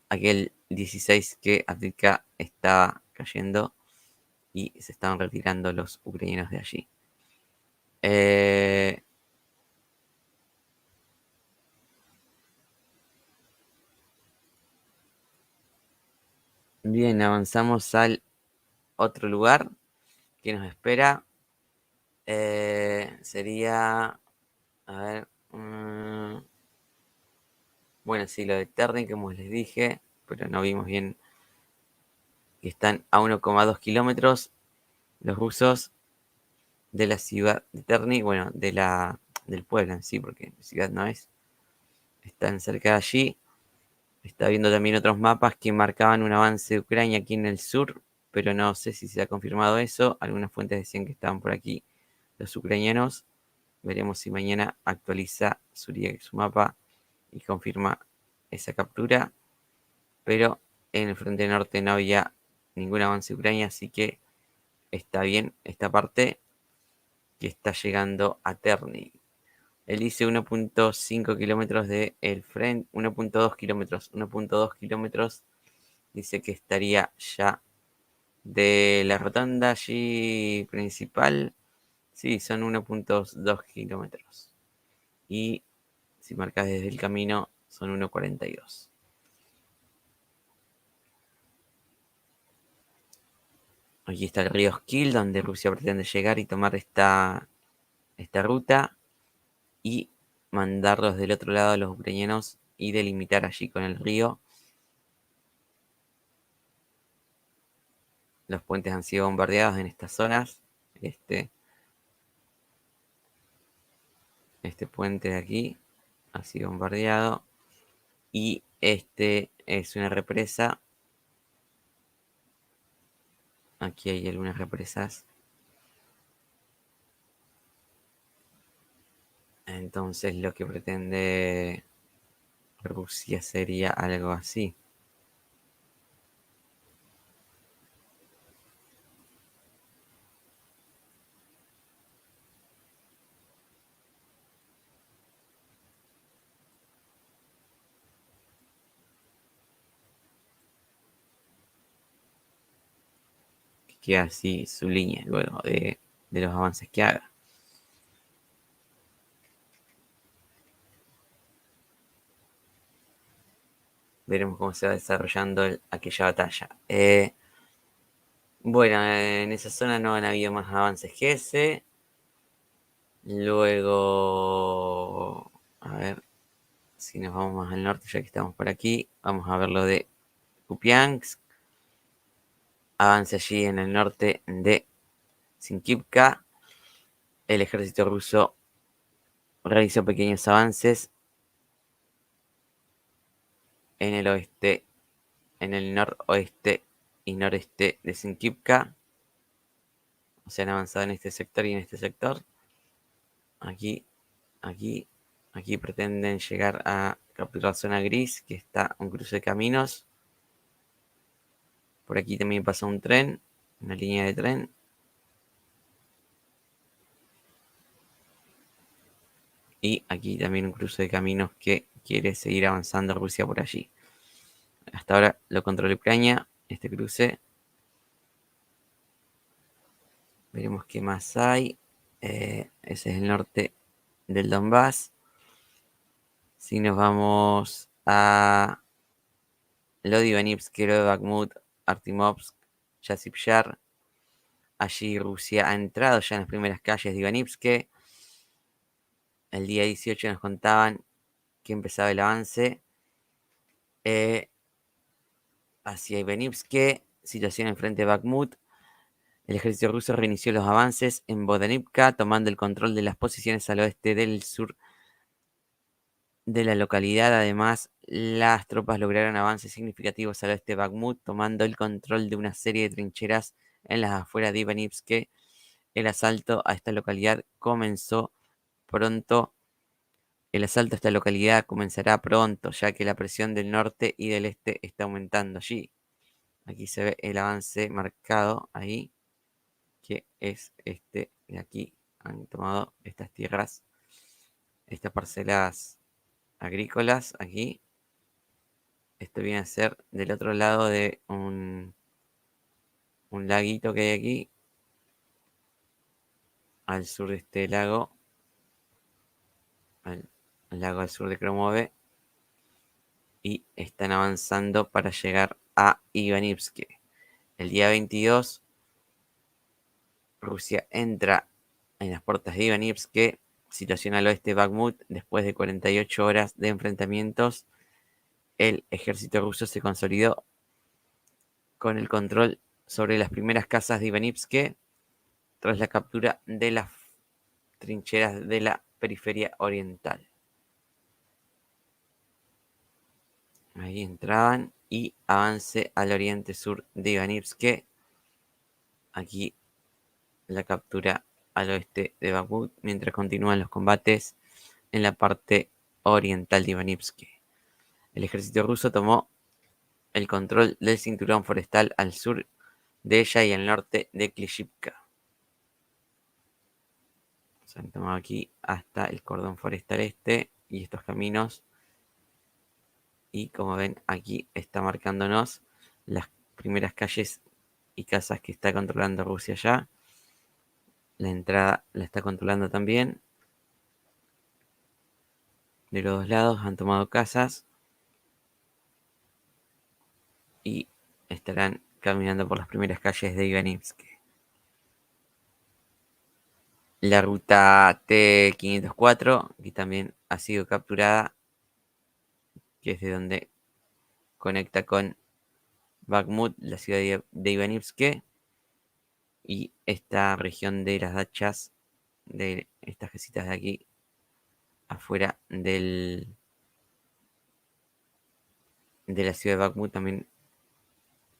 aquel 16 que Avdiivka estaba cayendo y se estaban retirando los ucranianos de allí. Eh, bien, avanzamos al otro lugar que nos espera. Sería, a ver, bueno, sí, lo de Terni, como les dije, pero no vimos bien que están a 1,2 kilómetros los rusos de la ciudad de Terni, bueno, del pueblo en sí, porque ciudad no es. Están cerca de allí. Está viendo también otros mapas que marcaban un avance de Ucrania aquí en el sur, pero no sé si se ha confirmado eso. Algunas fuentes decían que estaban por aquí los ucranianos. Veremos si mañana actualiza su mapa y confirma esa captura. Pero en el frente norte no había ningún avance de Ucrania, así que está bien esta parte que está llegando a Terni. Él dice 1,5 kilómetros de el frente, 1,2 kilómetros, 1,2 kilómetros. Dice que estaría ya de la rotonda allí principal. Sí, son 1,2 kilómetros. Y si marcas desde el camino, son 1,42. Aquí está el río Skil, donde Rusia pretende llegar y tomar esta ruta y mandarlos del otro lado a los ucranianos y delimitar allí con el río. Los puentes han sido bombardeados en estas zonas. Este puente de aquí ha sido bombardeado. Y este es una represa. Aquí hay algunas represas. Entonces lo que pretende Rusia sería algo así. Que queda así su línea luego de los avances que haga. Veremos cómo se va desarrollando aquella batalla. Bueno, en esa zona no han habido más avances que ese. Luego, a ver si nos vamos más al norte, ya que estamos por aquí. Vamos a ver lo de Kupiansk. Avance allí en el norte de Sinkivka. El ejército ruso realizó pequeños avances en el oeste, en el noroeste y noreste de Sinkivka. O sea, han avanzado en este sector y en este sector. Aquí, aquí, aquí pretenden llegar a capturar zona gris, que está un cruce de caminos. Por aquí también pasa un tren, una línea de tren. Y aquí también un cruce de caminos que quiere seguir avanzando Rusia por allí. Hasta ahora lo controla Ucrania, este cruce. Veremos qué más hay. Ese es el norte del Donbass. Si nos vamos a Lodivanivsk, Bakhmut, Artimovsk, Yasipyar. Allí Rusia ha entrado ya en las primeras calles de Ivanivsk. El día 18 nos contaban que empezaba el avance hacia Ivanivsk, situación enfrente de Bakhmut. El ejército ruso reinició los avances en Bodanivka, tomando el control de las posiciones al oeste del sur de la localidad. Además, las tropas lograron avances significativos al oeste de Bakhmut, tomando el control de una serie de trincheras en las afueras de Ivanivsk. El asalto a esta localidad comenzó pronto. El asalto a esta localidad comenzará pronto, ya que la presión del norte y del este está aumentando allí. Aquí se ve el avance marcado ahí, que es este de aquí. Han tomado estas tierras, estas parcelas agrícolas aquí. Esto viene a ser del otro lado de un laguito que hay aquí, al sur de este lago, al lago al sur de Kromove, y están avanzando para llegar a Ivanivsk. El día 22, Rusia entra en las puertas de Ivanivsk, situación al oeste de Bakhmut. Después de 48 horas de enfrentamientos, el ejército ruso se consolidó con el control sobre las primeras casas de Ivanivsk tras la captura de las trincheras de la periferia oriental. Ahí entraban y avance al oriente sur de Ivanivsk. Aquí la captura al oeste de Bakhmut, mientras continúan los combates en la parte oriental de Ivanivsk. El ejército ruso tomó el control del cinturón forestal al sur de ella y al norte de Klishivka. Se han tomado aquí hasta el cordón forestal este y estos caminos. Y como ven, aquí está marcándonos las primeras calles y casas que está controlando Rusia ya. La entrada la está controlando también. De los dos lados han tomado casas y estarán caminando por las primeras calles de Ivanivsk. La ruta T-504, que también ha sido capturada, que es de donde conecta con Bakhmut, la ciudad de Ivanivsk, y esta región de las dachas, de estas casitas de aquí, afuera de la ciudad de Bakhmut, también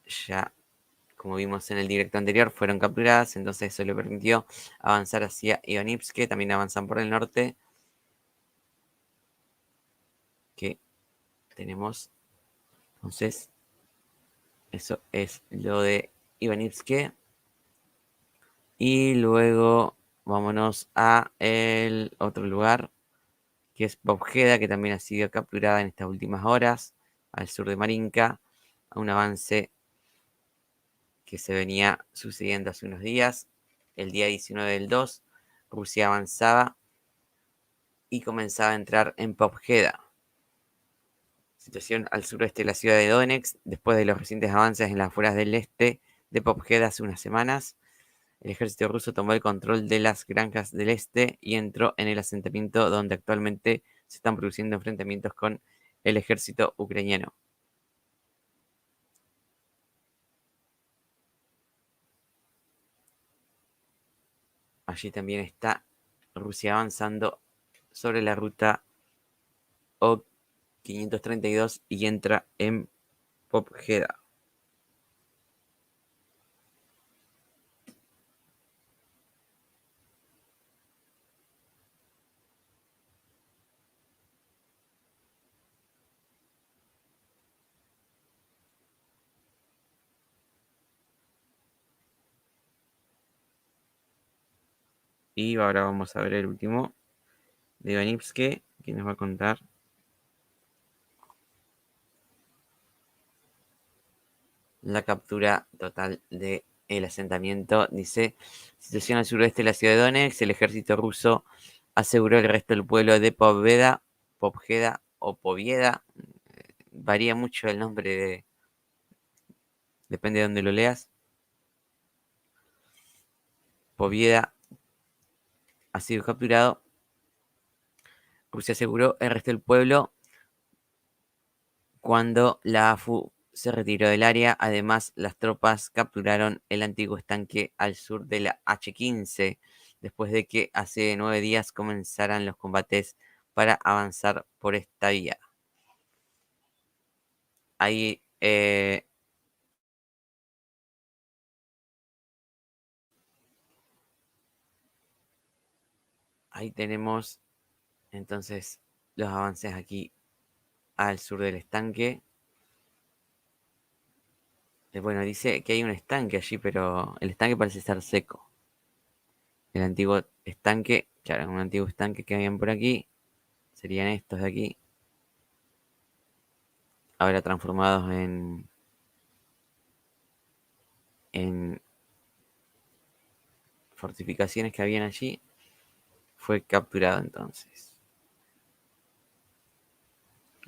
ya, como vimos en el directo anterior, fueron capturadas. Entonces eso le permitió avanzar hacia Ivanivsk. También avanzan por el norte, que tenemos. Entonces, eso es lo de Ivanivsk. Y luego vámonos a el otro lugar, que es Bobjeda, que también ha sido capturada en estas últimas horas, al sur de Marinka, a un avance que se venía sucediendo hace unos días. El día 19 del 2, Rusia avanzaba y comenzaba a entrar en Bobjeda, situación al sureste de la ciudad de Donetsk. Después de los recientes avances en las afueras del este de Bobjeda hace unas semanas, el ejército ruso tomó el control de las granjas del este y entró en el asentamiento donde actualmente se están produciendo enfrentamientos con el ejército ucraniano. Allí también está Rusia avanzando sobre la ruta O-532 y entra en Bobjeda. Y ahora vamos a ver el último de Ivanivske, que nos va a contar la captura total de el asentamiento. Dice, situación al suroeste de la ciudad de Donetsk, el ejército ruso aseguró el resto del pueblo de Povjeda o Povieda. Varía mucho el nombre, depende de dónde lo leas. Povieda ha sido capturado. Rusia aseguró el resto del pueblo cuando la AFU se retiró del área. Además, las tropas capturaron el antiguo estanque al sur de la H-15, después de que hace 9 días comenzaran los combates para avanzar por esta vía. Ahí, ahí tenemos entonces los avances aquí al sur del estanque. Bueno, dice que hay un estanque allí, pero el estanque parece estar seco. El antiguo estanque, claro, un antiguo estanque que habían por aquí, serían estos de aquí, ahora transformados en fortificaciones que habían allí. Fue capturado entonces.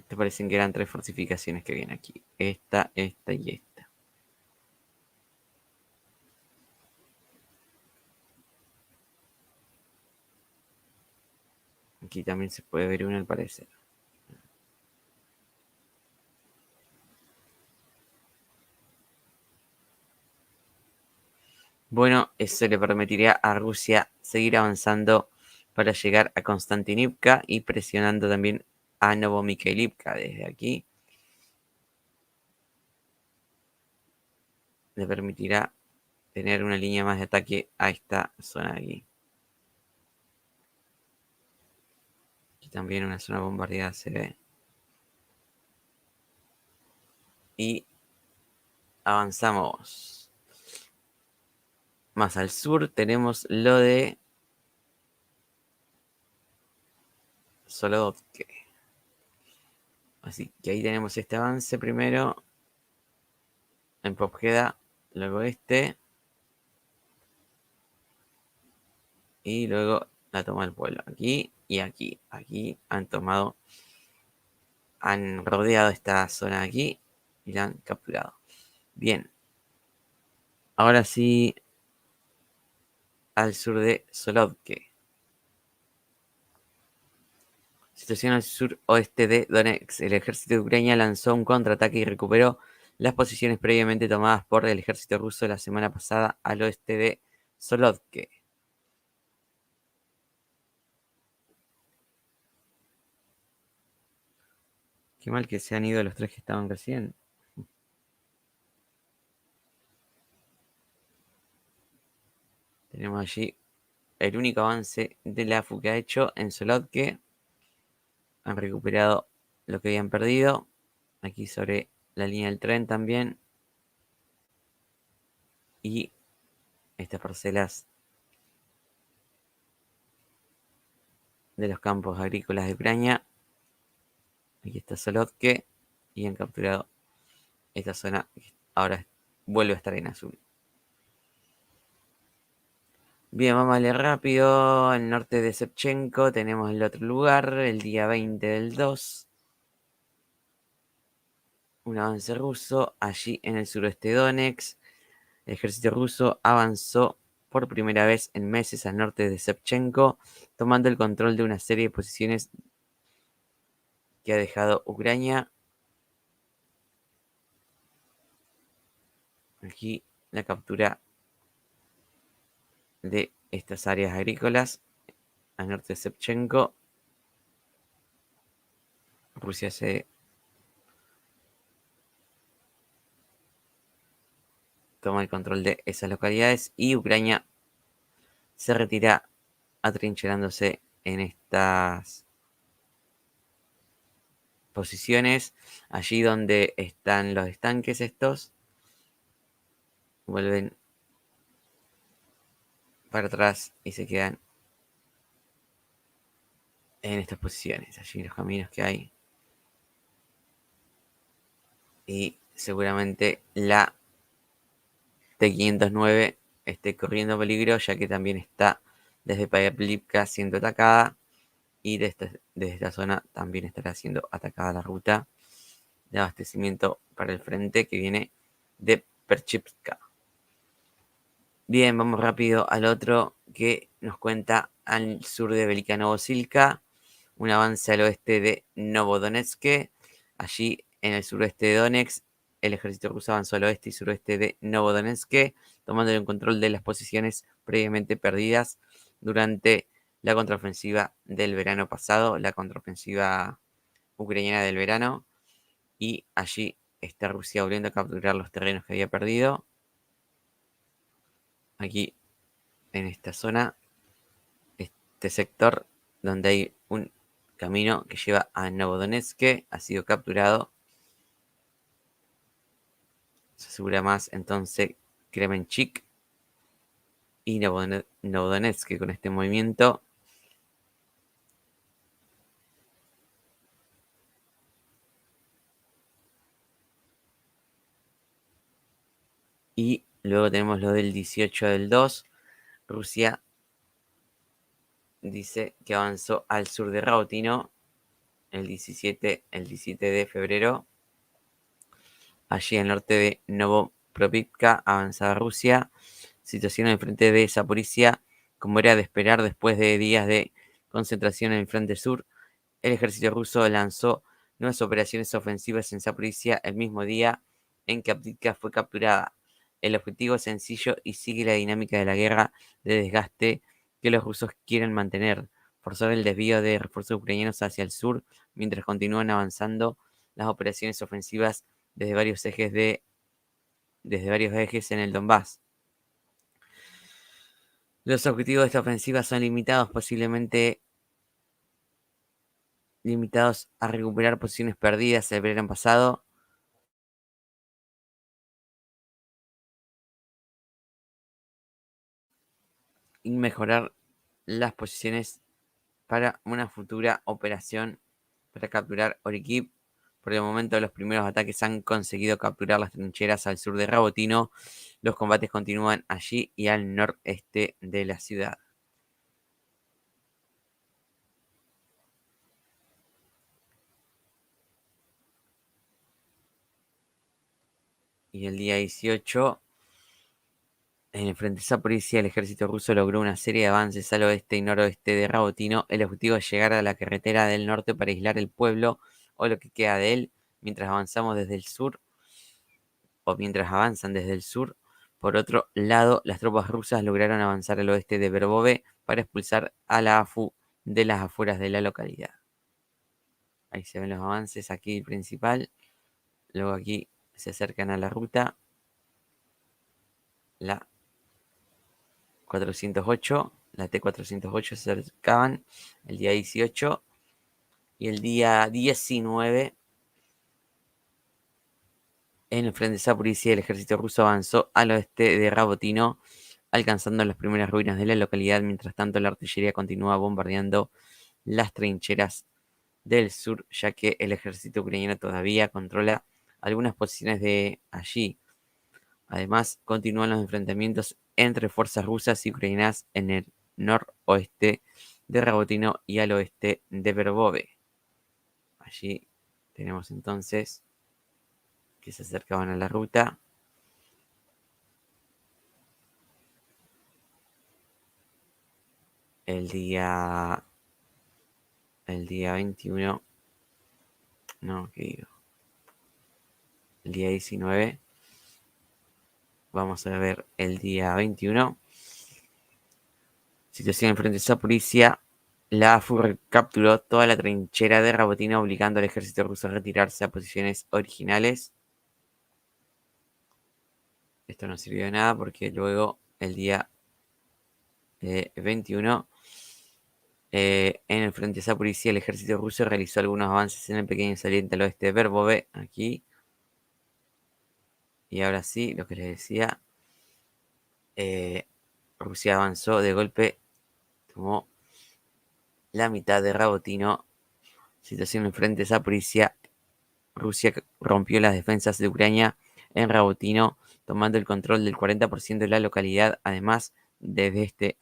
Te parecen que eran 3 fortificaciones que habían aquí. Esta y esta. Aquí también se puede ver una al parecer. Bueno, eso le permitiría a Rusia seguir avanzando para llegar a Konstantinivka y presionando también a Novomikhailivka desde aquí. Le permitirá tener una línea más de ataque a esta zona de aquí. Aquí también una zona bombardeada se ve. Y avanzamos. Más al sur tenemos lo de Solodovsk. Así que ahí tenemos este avance primero en Povjeda, luego este y luego la toma del pueblo. Aquí y aquí. Aquí han rodeado esta zona de aquí y la han capturado. Bien, ahora sí al sur de Solovke. Situación al suroeste de Donetsk. El ejército de Ucrania lanzó un contraataque y recuperó las posiciones previamente tomadas por el ejército ruso la semana pasada al oeste de Solovke. Qué mal que se han ido los 3 que estaban recién. Tenemos allí el único avance de la AFU que ha hecho en Solovke. Han recuperado lo que habían perdido. Aquí sobre la línea del tren también. Y estas parcelas de los campos agrícolas de Ucrania. Aquí está Solovke. Y han capturado esta zona. Ahora vuelve a estar en azul. Bien, vamos a leer rápido. Al norte de Shevchenko tenemos el otro lugar, el día 20 del 2. Un avance ruso. Allí en el suroeste de Donetsk, el ejército ruso avanzó por primera vez en meses al norte de Shevchenko, tomando el control de una serie de posiciones que ha dejado Ucrania. Aquí la captura de estas áreas agrícolas al norte de Shevchenko. Rusia se toma el control de esas localidades y Ucrania se retira atrincherándose en estas posiciones. Allí donde están los estanques estos, vuelven para atrás y se quedan en estas posiciones. Allí los caminos que hay. Y seguramente la T-509 esté corriendo peligro, ya que también está desde Payaplivka siendo atacada. Y desde esta zona también estará siendo atacada la ruta de abastecimiento para el frente que viene de Perchivka. Bien, vamos rápido al otro que nos cuenta al sur de Velika Novosilka, un avance al oeste de Novodonetsk. Allí en el suroeste de Donetsk, el ejército ruso avanzó al oeste y suroeste de Novodonetsk, tomando el control de las posiciones previamente perdidas durante la contraofensiva del verano pasado, la contraofensiva ucraniana del verano, y allí está Rusia volviendo a capturar los terrenos que había perdido. Aquí en esta zona, este sector donde hay un camino que lleva a Novodonetsk ha sido capturado. Se asegura más entonces Kremenchik y Novodonetsk con este movimiento. Y luego tenemos lo del 18 del 2. Rusia dice que avanzó al sur de Rautino el 17 de febrero. Allí al norte de Novoprovivka avanzaba Rusia. Situación en el frente de Zaporizhia, como era de esperar después de días de concentración en el frente sur. El ejército ruso lanzó nuevas operaciones ofensivas en Zaporizhia el mismo día en que Avdiivka fue capturada. El objetivo es sencillo y sigue la dinámica de la guerra de desgaste que los rusos quieren mantener: forzar el desvío de refuerzos ucranianos hacia el sur mientras continúan avanzando las operaciones ofensivas desde varios ejes en el Donbass. Los objetivos de esta ofensiva son posiblemente limitados a recuperar posiciones perdidas el verano pasado y mejorar las posiciones para una futura operación para capturar Orikhiv. Por el momento, los primeros ataques han conseguido capturar las trincheras al sur de Rabotino. Los combates continúan allí y al noreste de la ciudad. Y el día 18, en el frente Zaporizhia, el ejército ruso logró una serie de avances al oeste y noroeste de Rabotino. El objetivo es llegar a la carretera del norte para aislar el pueblo o lo que queda de él, mientras avanzamos desde el sur, o mientras avanzan desde el sur. Por otro lado, las tropas rusas lograron avanzar al oeste de Verbove para expulsar a la AFU de las afueras de la localidad. Ahí se ven los avances, aquí el principal. Luego aquí se acercan a la ruta, la 408, la T-408 se acercaban el día 18 y el día 19 en el frente de Zaporizhia el ejército ruso avanzó al oeste de Rabotino, alcanzando las primeras ruinas de la localidad. Mientras tanto, la artillería continúa bombardeando las trincheras del sur, ya que el ejército ucraniano todavía controla algunas posiciones de allí. Además, continúan los enfrentamientos entre fuerzas rusas y ucranianas en el noroeste de Rabotino y al oeste de Verbove. Allí tenemos entonces que se acercaban a la ruta. El día 21, no, ¿qué digo? El día 19, vamos a ver el día 21. Situación en frente de Zaporizhia. La AFU capturó toda la trinchera de Rabotino, obligando al ejército ruso a retirarse a posiciones originales. Esto no sirvió de nada porque luego, el día 21, en el frente de Zaporizhia, el ejército ruso realizó algunos avances en el pequeño saliente al oeste de Verbove, aquí. Y ahora sí, lo que les decía, Rusia avanzó de golpe, tomó la mitad de Rabotino. Situación en frente de Zaporizhia. Rusia rompió las defensas de Ucrania en Rabotino, tomando el control del 40% de la localidad. Además, desde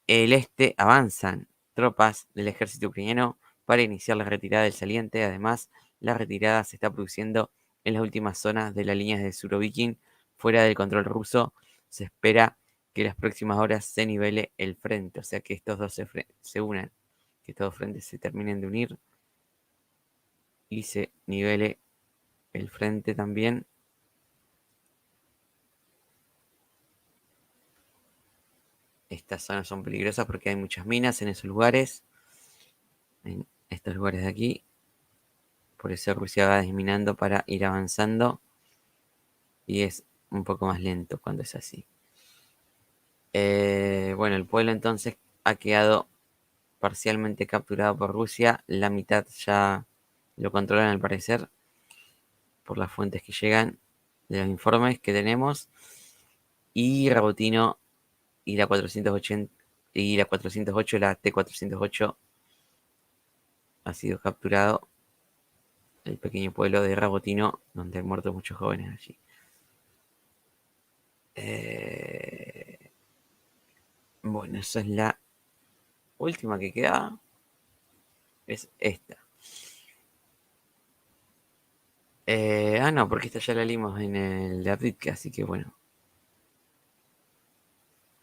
el este avanzan tropas del ejército ucraniano para iniciar la retirada del saliente. Además, la retirada se está produciendo en las últimas zonas de las líneas de Surovikin, fuera del control ruso. Se espera que en las próximas horas se nivele el frente, o sea que estos dos se unan, que estos dos frentes se terminen de unir y se nivele el frente también. Estas zonas son peligrosas porque hay muchas minas en esos lugares, en estos lugares de aquí. Por eso Rusia va desminando para ir avanzando y es un poco más lento cuando es así. Bueno, el pueblo entonces ha quedado parcialmente capturado por Rusia. La mitad ya lo controlan al parecer por las fuentes que llegan de los informes que tenemos. Y Rabotino y la 480 y la 408, la T-408, ha sido capturado el pequeño pueblo de Rabotino, donde han muerto muchos jóvenes allí. Bueno, esa es la última que queda. Es esta. No, porque esta ya la leímos en el de Avdiivka, así que bueno.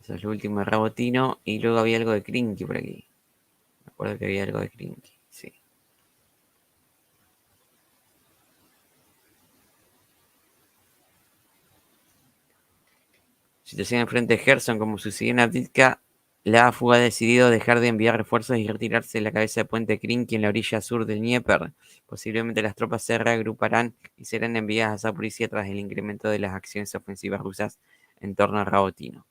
Eso es lo último de Rabotino. Y luego había algo de Krinky por aquí. Me acuerdo que había algo de Krinky, sí. Situación en frente de Gerson, como sucedió en Avdiivka, la AFU ha decidido dejar de enviar refuerzos y retirarse de la cabeza de puente Krinky en la orilla sur del Dnieper. Posiblemente las tropas se reagruparán y serán enviadas a Zaporizhia tras el incremento de las acciones ofensivas rusas en torno a Rabotino.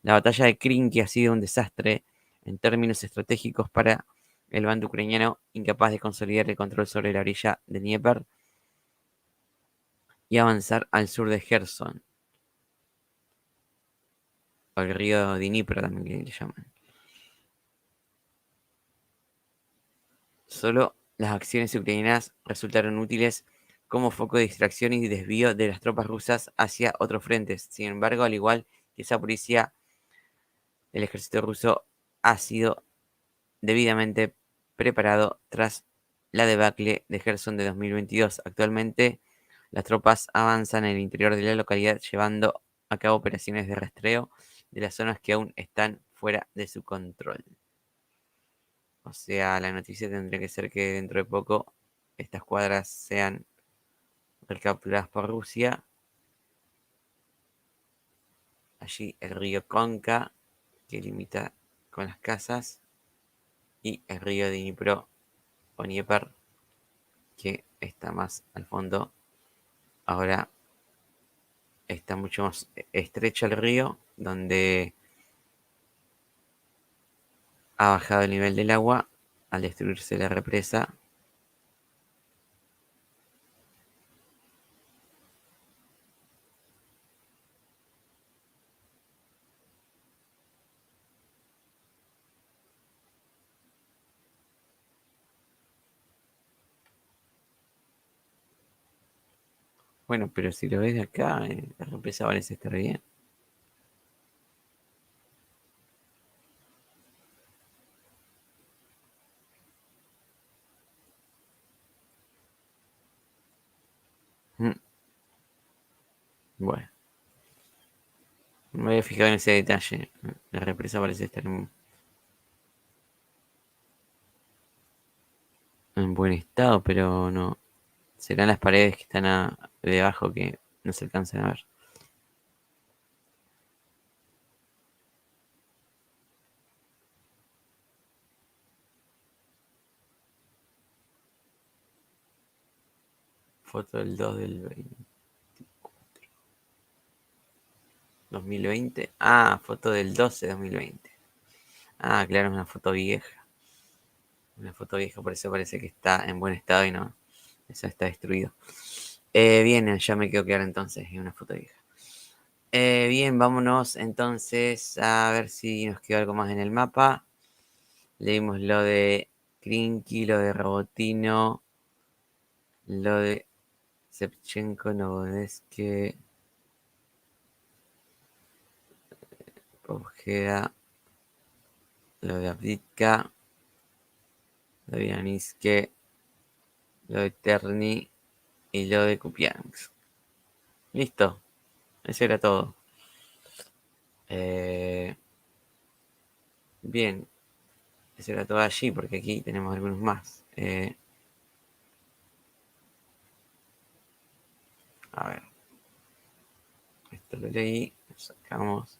La batalla de Krinky ha sido un desastre en términos estratégicos para el bando ucraniano, incapaz de consolidar el control sobre la orilla de Dnieper y avanzar al sur de Gerson, o el río Dnipro también que le llaman. Solo las acciones ucranianas resultaron útiles como foco de distracción y desvío de las tropas rusas hacia otros frentes. Sin embargo, al igual que Zaporizhia, el ejército ruso ha sido debidamente preparado tras la debacle de Gerson de 2022. Actualmente, las tropas avanzan en el interior de la localidad llevando a cabo operaciones de rastreo de las zonas que aún están fuera de su control. O sea, la noticia tendría que ser que dentro de poco estas cuadras sean recapturadas por Rusia. Allí el río Konka, que limita con las casas, y el río Dnipro o Dnieper, que está más al fondo. Ahora está mucho más estrecho el río, donde ha bajado el nivel del agua al destruirse la represa. Bueno, pero si lo ves de acá, la represa parece estar bien. Mm, Bueno, me había fijado en ese detalle. La represa parece estar en buen estado, pero no. Serán las paredes que están debajo que no se alcanzan a ver. Foto del 2 del 2020. Foto del 12 de 2020. Claro, es una foto vieja. Una foto vieja, por eso parece que está en buen estado y no. Eso está destruido. Bien, ya me quedó claro entonces, es una foto vieja. Bien, vámonos entonces a ver si nos quedó algo más en el mapa. Leímos lo de Krinky, lo de Robotino, lo de Shevchenko, Novodesk, Povjeda, lo de Avdiivka, lo de Aniske, lo de Terni y lo de Kupiansk. Listo, eso era todo. Bien, eso era todo allí porque aquí tenemos algunos más. A ver, esto lo leí, lo sacamos.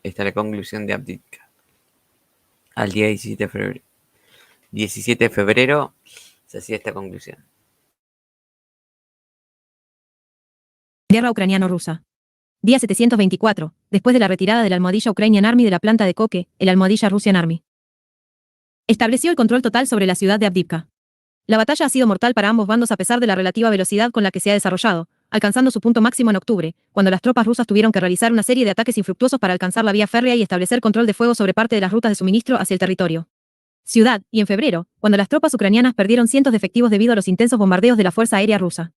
Esta es la conclusión de Avdiivka. Al día 17 de febrero. 17 de febrero se hacía esta conclusión. Guerra ucraniano-rusa. Día 724, después de la retirada del Almohadilla Ukrainian Army de la planta de Koke, el Almohadilla Russian Army estableció el control total sobre la ciudad de Avdiivka. La batalla ha sido mortal para ambos bandos a pesar de la relativa velocidad con la que se ha desarrollado, alcanzando su punto máximo en octubre, cuando las tropas rusas tuvieron que realizar una serie de ataques infructuosos para alcanzar la vía férrea y establecer control de fuego sobre parte de las rutas de suministro hacia el territorio ciudad, y en febrero, cuando las tropas ucranianas perdieron cientos de efectivos debido a los intensos bombardeos de la Fuerza Aérea Rusa.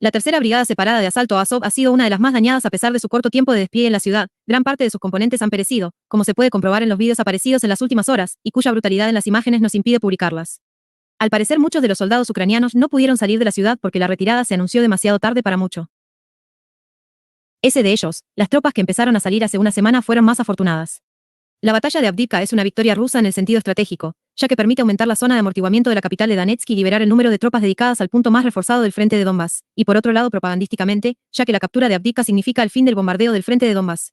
La tercera brigada separada de asalto Azov ha sido una de las más dañadas a pesar de su corto tiempo de despliegue en la ciudad. Gran parte de sus componentes han perecido, como se puede comprobar en los vídeos aparecidos en las últimas horas, y cuya brutalidad en las imágenes nos impide publicarlas. Al parecer muchos de los soldados ucranianos no pudieron salir de la ciudad porque la retirada se anunció demasiado tarde para mucho. Ese de ellos, las tropas que empezaron a salir hace una semana fueron más afortunadas. La batalla de Avdiivka es una victoria rusa en el sentido estratégico, ya que permite aumentar la zona de amortiguamiento de la capital de Donetsk y liberar el número de tropas dedicadas al punto más reforzado del frente de Donbass, y por otro lado propagandísticamente, ya que la captura de Avdiivka significa el fin del bombardeo del frente de Donbass.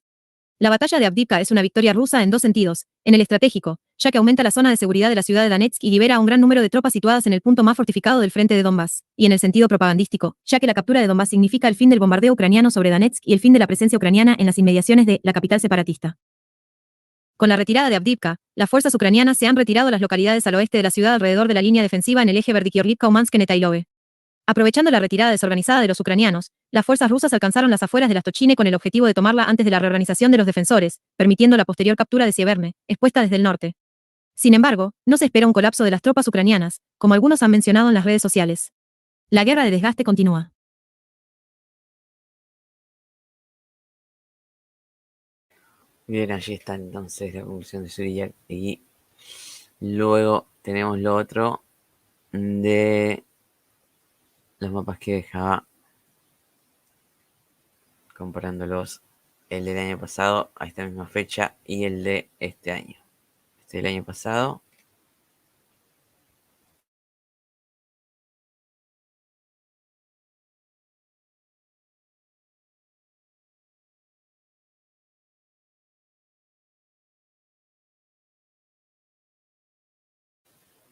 La batalla de Avdiivka es una victoria rusa en dos sentidos, en el estratégico, ya que aumenta la zona de seguridad de la ciudad de Donetsk y libera a un gran número de tropas situadas en el punto más fortificado del frente de Donbass, y en el sentido propagandístico, ya que la captura de Donbass significa el fin del bombardeo ucraniano sobre Donetsk y el fin de la presencia ucraniana en las inmediaciones de la capital separatista. Con la retirada de Avdiivka, las fuerzas ucranianas se han retirado a las localidades al oeste de la ciudad alrededor de la línea defensiva en el eje Verdikiorlivka-Umansk-Netailove. Aprovechando la retirada desorganizada de los ucranianos, las fuerzas rusas alcanzaron las afueras de las Tochine con el objetivo de tomarla antes de la reorganización de los defensores, permitiendo la posterior captura de Sieverne, expuesta desde el norte. Sin embargo, no se espera un colapso de las tropas ucranianas, como algunos han mencionado en las redes sociales. La guerra de desgaste continúa. Bien, allí está entonces la conclusión de Zodiac. Y luego tenemos lo otro de los mapas que dejaba, comparándolos el del año pasado a esta misma fecha y el de este año. Este del año pasado.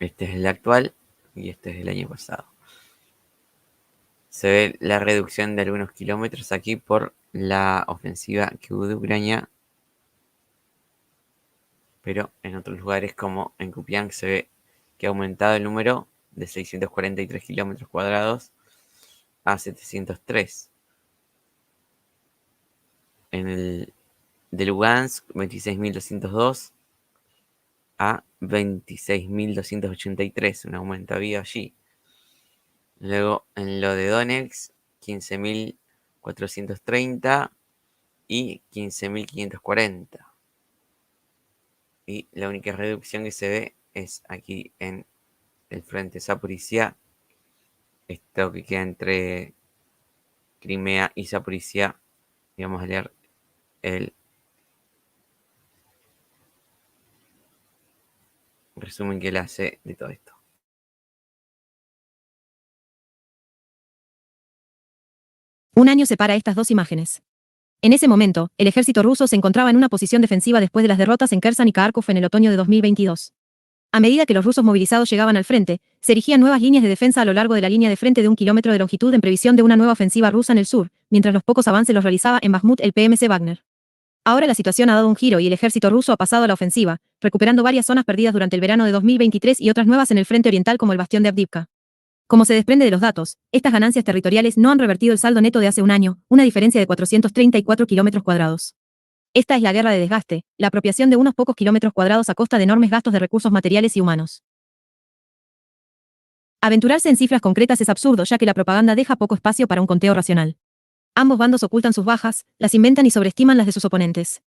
Este es el actual y este es el año pasado. Se ve la reducción de algunos kilómetros aquí por la ofensiva que hubo de Ucrania. Pero en otros lugares como en Kupiansk se ve que ha aumentado el número de 643 kilómetros cuadrados a 703. En el de Lugansk, 26.202 a 26.283, un aumento había allí. Luego en lo de Donetsk, 15.430 y 15.540. Y la única reducción que se ve es aquí en el frente Zaporizhia, esto que queda entre Crimea y Zaporizhia. Y vamos a leer el resumen que él hace de todo esto. Un año separa estas dos imágenes. En ese momento, el ejército ruso se encontraba en una posición defensiva después de las derrotas en Kherson y Kharkov en el otoño de 2022. A medida que los rusos movilizados llegaban al frente, se erigían nuevas líneas de defensa a lo largo de la línea de frente de 1 kilómetro de longitud en previsión de una nueva ofensiva rusa en el sur, mientras los pocos avances los realizaba en Bakhmut el PMC Wagner. Ahora la situación ha dado un giro y el ejército ruso ha pasado a la ofensiva, recuperando varias zonas perdidas durante el verano de 2023 y otras nuevas en el frente oriental como el bastión de Avdiivka. Como se desprende de los datos, estas ganancias territoriales no han revertido el saldo neto de hace un año, una diferencia de 434 kilómetros cuadrados. Esta es la guerra de desgaste, la apropiación de unos pocos kilómetros cuadrados a costa de enormes gastos de recursos materiales y humanos. Aventurarse en cifras concretas es absurdo ya que la propaganda deja poco espacio para un conteo racional. Ambos bandos ocultan sus bajas, las inventan y sobreestiman las de sus oponentes.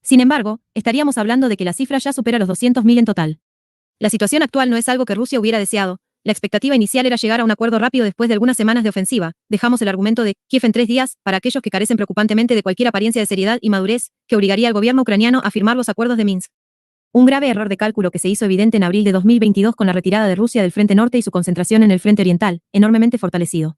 Sin embargo, estaríamos hablando de que la cifra ya supera los 200.000 en total. La situación actual no es algo que Rusia hubiera deseado. La expectativa inicial era llegar a un acuerdo rápido después de algunas semanas de ofensiva. Dejamos el argumento de Kiev en 3 días para aquellos que carecen preocupantemente de cualquier apariencia de seriedad y madurez que obligaría al gobierno ucraniano a firmar los acuerdos de Minsk. Un grave error de cálculo que se hizo evidente en abril de 2022 con la retirada de Rusia del frente norte y su concentración en el frente oriental, enormemente fortalecido.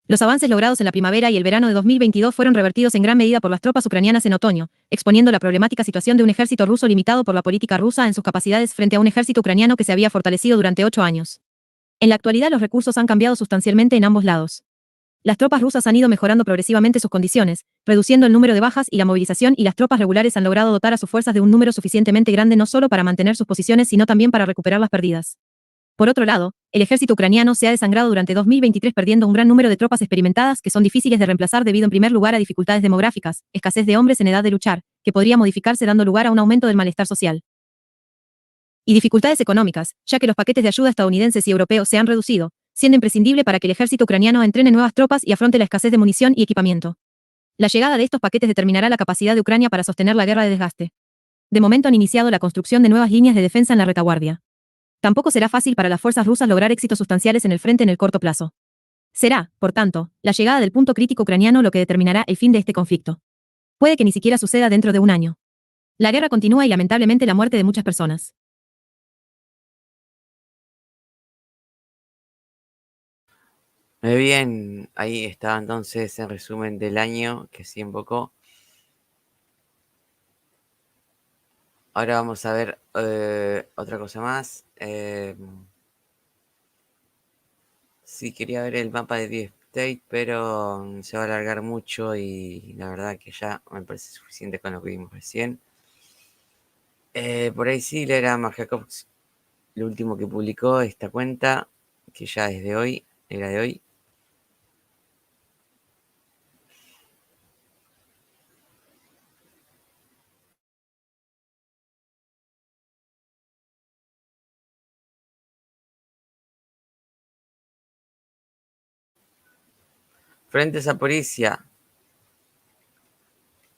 Los avances logrados en la primavera y el verano de 2022 fueron revertidos en gran medida por las tropas ucranianas en otoño, exponiendo la problemática situación de un ejército ruso limitado por la política rusa en sus capacidades frente a un ejército ucraniano que se había fortalecido durante 8 años. En la actualidad los recursos han cambiado sustancialmente en ambos lados. Las tropas rusas han ido mejorando progresivamente sus condiciones, reduciendo el número de bajas y la movilización y las tropas regulares han logrado dotar a sus fuerzas de un número suficientemente grande no solo para mantener sus posiciones sino también para recuperar las perdidas. Por otro lado, el ejército ucraniano se ha desangrado durante 2023 perdiendo un gran número de tropas experimentadas que son difíciles de reemplazar debido en primer lugar a dificultades demográficas, escasez de hombres en edad de luchar, que podría modificarse dando lugar a un aumento del malestar social. Y dificultades económicas, ya que los paquetes de ayuda estadounidenses y europeos se han reducido, siendo imprescindible para que el ejército ucraniano entrene nuevas tropas y afronte la escasez de munición y equipamiento. La llegada de estos paquetes determinará la capacidad de Ucrania para sostener la guerra de desgaste. De momento han iniciado la construcción de nuevas líneas de defensa en la retaguardia. Tampoco será fácil para las fuerzas rusas lograr éxitos sustanciales en el frente en el corto plazo. Será, por tanto, la llegada del punto crítico ucraniano lo que determinará el fin de este conflicto. Puede que ni siquiera suceda dentro de un año. La guerra continúa y lamentablemente la muerte de muchas personas. Muy bien, ahí está entonces el resumen del año que se invocó. Ahora vamos a ver otra cosa más. Sí, quería ver el mapa de Deep State, pero se va a alargar mucho y la verdad que ya me parece suficiente con lo que vimos recién. Por ahí sí, leer a Jacobs, lo último que publicó esta cuenta, que ya es de hoy, era de hoy. Frente a Zaporizhia,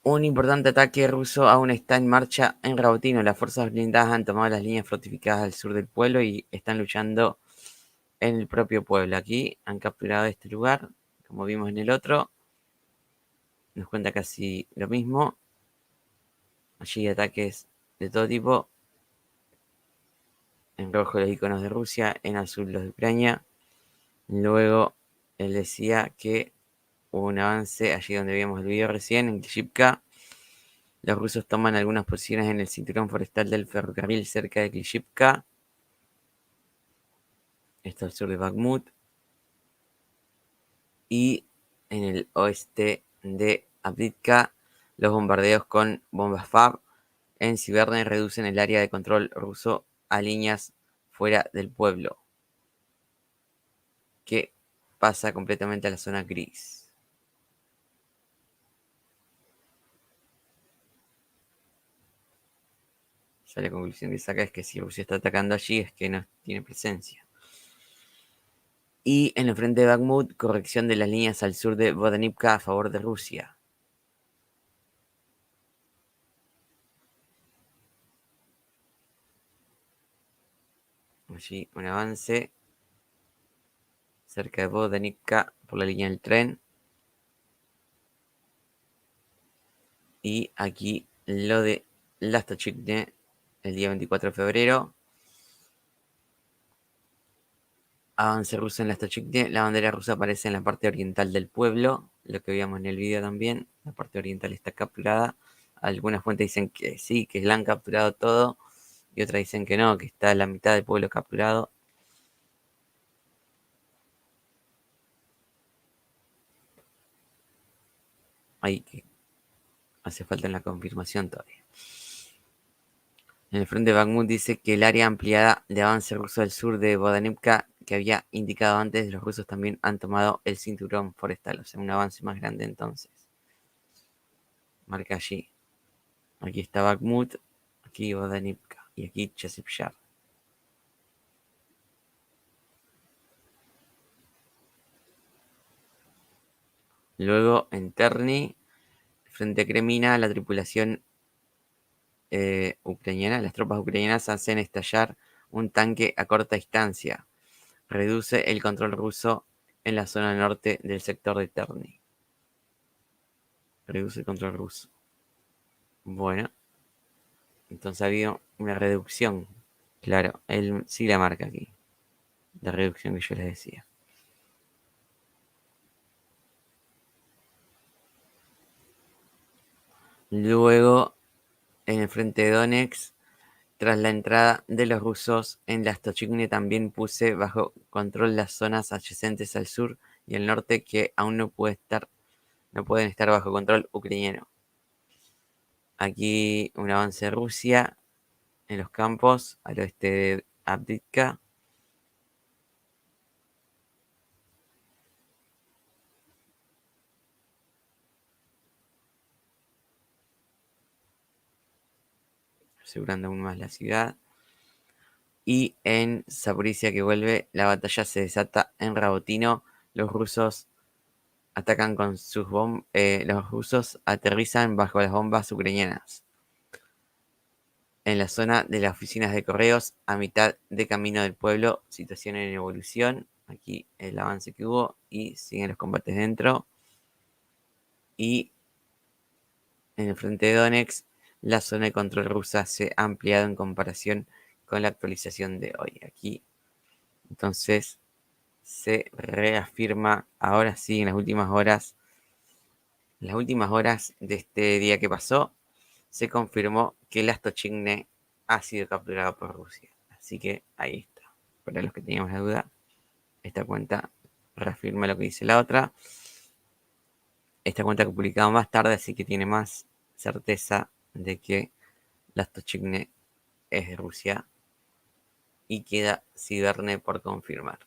un importante ataque ruso aún está en marcha en Rabotino. Las fuerzas blindadas han tomado las líneas fortificadas al sur del pueblo y están luchando en el propio pueblo. Aquí han capturado este lugar, como vimos en el otro. Nos cuenta casi lo mismo. Allí ataques de todo tipo. En rojo los iconos de Rusia, en azul los de Ucrania. Luego él decía que hubo un avance allí donde vimos el video recién, en Klishivka. Los rusos toman algunas posiciones en el cinturón forestal del ferrocarril cerca de Klishivka. Esto al sur de Bakhmut. Y en el oeste de Avdiivka, los bombardeos con bombas FAB en Siberne reducen el área de control ruso a líneas fuera del pueblo, que pasa completamente a la zona gris. Ya la conclusión que saca es que si Rusia está atacando allí es que no tiene presencia. Y en el frente de Bakhmut, corrección de las líneas al sur de Bodanivka a favor de Rusia. Allí un avance cerca de Bodanivka por la línea del tren. Y aquí lo de Lastachikne el día 24 de febrero. Avance ruso en Lastachikne. La bandera rusa aparece en la parte oriental del pueblo. Lo que veíamos en el video también. La parte oriental está capturada. Algunas fuentes dicen que sí, que la han capturado todo. Y otras dicen que no, que está la mitad del pueblo capturado. Ahí que hace falta la confirmación todavía. En el frente de Bakhmut dice que el área ampliada de avance ruso al sur de Bodanivka, que había indicado antes, los rusos también han tomado el cinturón forestal, o sea, un avance más grande entonces. Marca allí. Aquí está Bakhmut, aquí Bodanivka y aquí Chasiv Yar. Luego en Terni, frente a Kremina, la tripulación ucraniana, las tropas ucranianas hacen estallar un tanque a corta distancia. Reduce el control ruso en la zona norte del sector de Terni. Reduce el control ruso. Bueno, entonces ha habido una reducción. Claro, él sí la marca aquí. La reducción que yo les decía. Luego, en el frente de Donetsk, tras la entrada de los rusos en la Stochigny, también puse bajo control las zonas adyacentes al sur y al norte que aún no pueden estar bajo control ucraniano. Aquí un avance de Rusia en los campos al oeste de Avdiivka. Asegurando aún más la ciudad. Y en Zaporizhia, que vuelve, la batalla se desata en Rabotino. Los rusos atacan con sus bombas. Los rusos aterrizan bajo las bombas ucranianas en la zona de las oficinas de correos, a mitad de camino del pueblo. Situación en evolución. Aquí el avance que hubo y siguen los combates dentro. Y en el frente de Donetsk, la zona de control rusa se ha ampliado en comparación con la actualización de hoy. Aquí, entonces, se reafirma, ahora sí, en las últimas horas de este día que pasó, se confirmó que la Stochigny ha sido capturada por Rusia. Así que ahí está. Para los que teníamos la duda, esta cuenta reafirma lo que dice la otra. Esta cuenta que publicaba más tarde, así que tiene más certeza de que la Stochigny es de Rusia. Y queda Ciberne por confirmar.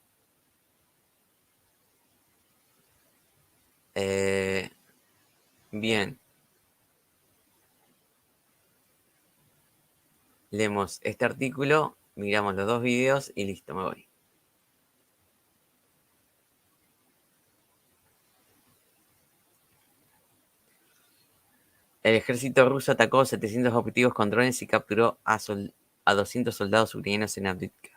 Bien. Leemos este artículo, miramos los dos videos y listo, me voy. El ejército ruso atacó 700 objetivos con drones y capturó a 200 soldados ucranianos en Avdiivka.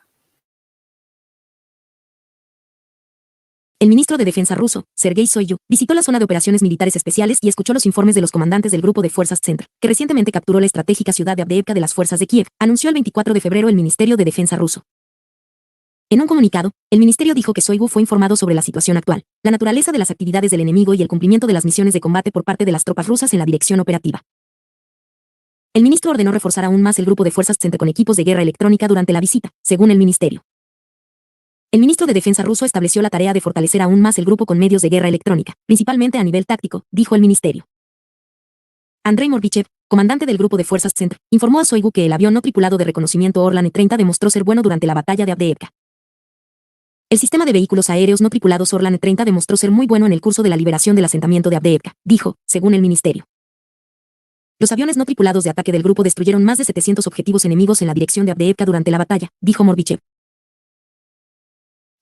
El ministro de Defensa ruso, Sergei Shoigu, visitó la zona de operaciones militares especiales y escuchó los informes de los comandantes del grupo de fuerzas Centr, que recientemente capturó la estratégica ciudad de Avdiivka de las fuerzas de Kiev, anunció el 24 de febrero el Ministerio de Defensa ruso. En un comunicado, el ministerio dijo que Shoigu fue informado sobre la situación actual, la naturaleza de las actividades del enemigo y el cumplimiento de las misiones de combate por parte de las tropas rusas en la dirección operativa. El ministro ordenó reforzar aún más el grupo de fuerzas Centr con equipos de guerra electrónica durante la visita, según el ministerio. El ministro de Defensa ruso estableció la tarea de fortalecer aún más el grupo con medios de guerra electrónica, principalmente a nivel táctico, dijo el ministerio. Andrei Morbichev, comandante del grupo de fuerzas Centr, informó a Shoigu que el avión no tripulado de reconocimiento Orlan E-30 demostró ser bueno durante la batalla de Avdiivka. El sistema de vehículos aéreos no tripulados Orlan E-30 demostró ser muy bueno en el curso de la liberación del asentamiento de Avdiivka, dijo, según el ministerio. Los aviones no tripulados de ataque del grupo destruyeron más de 700 objetivos enemigos en la dirección de Avdiivka durante la batalla, dijo Morbichev.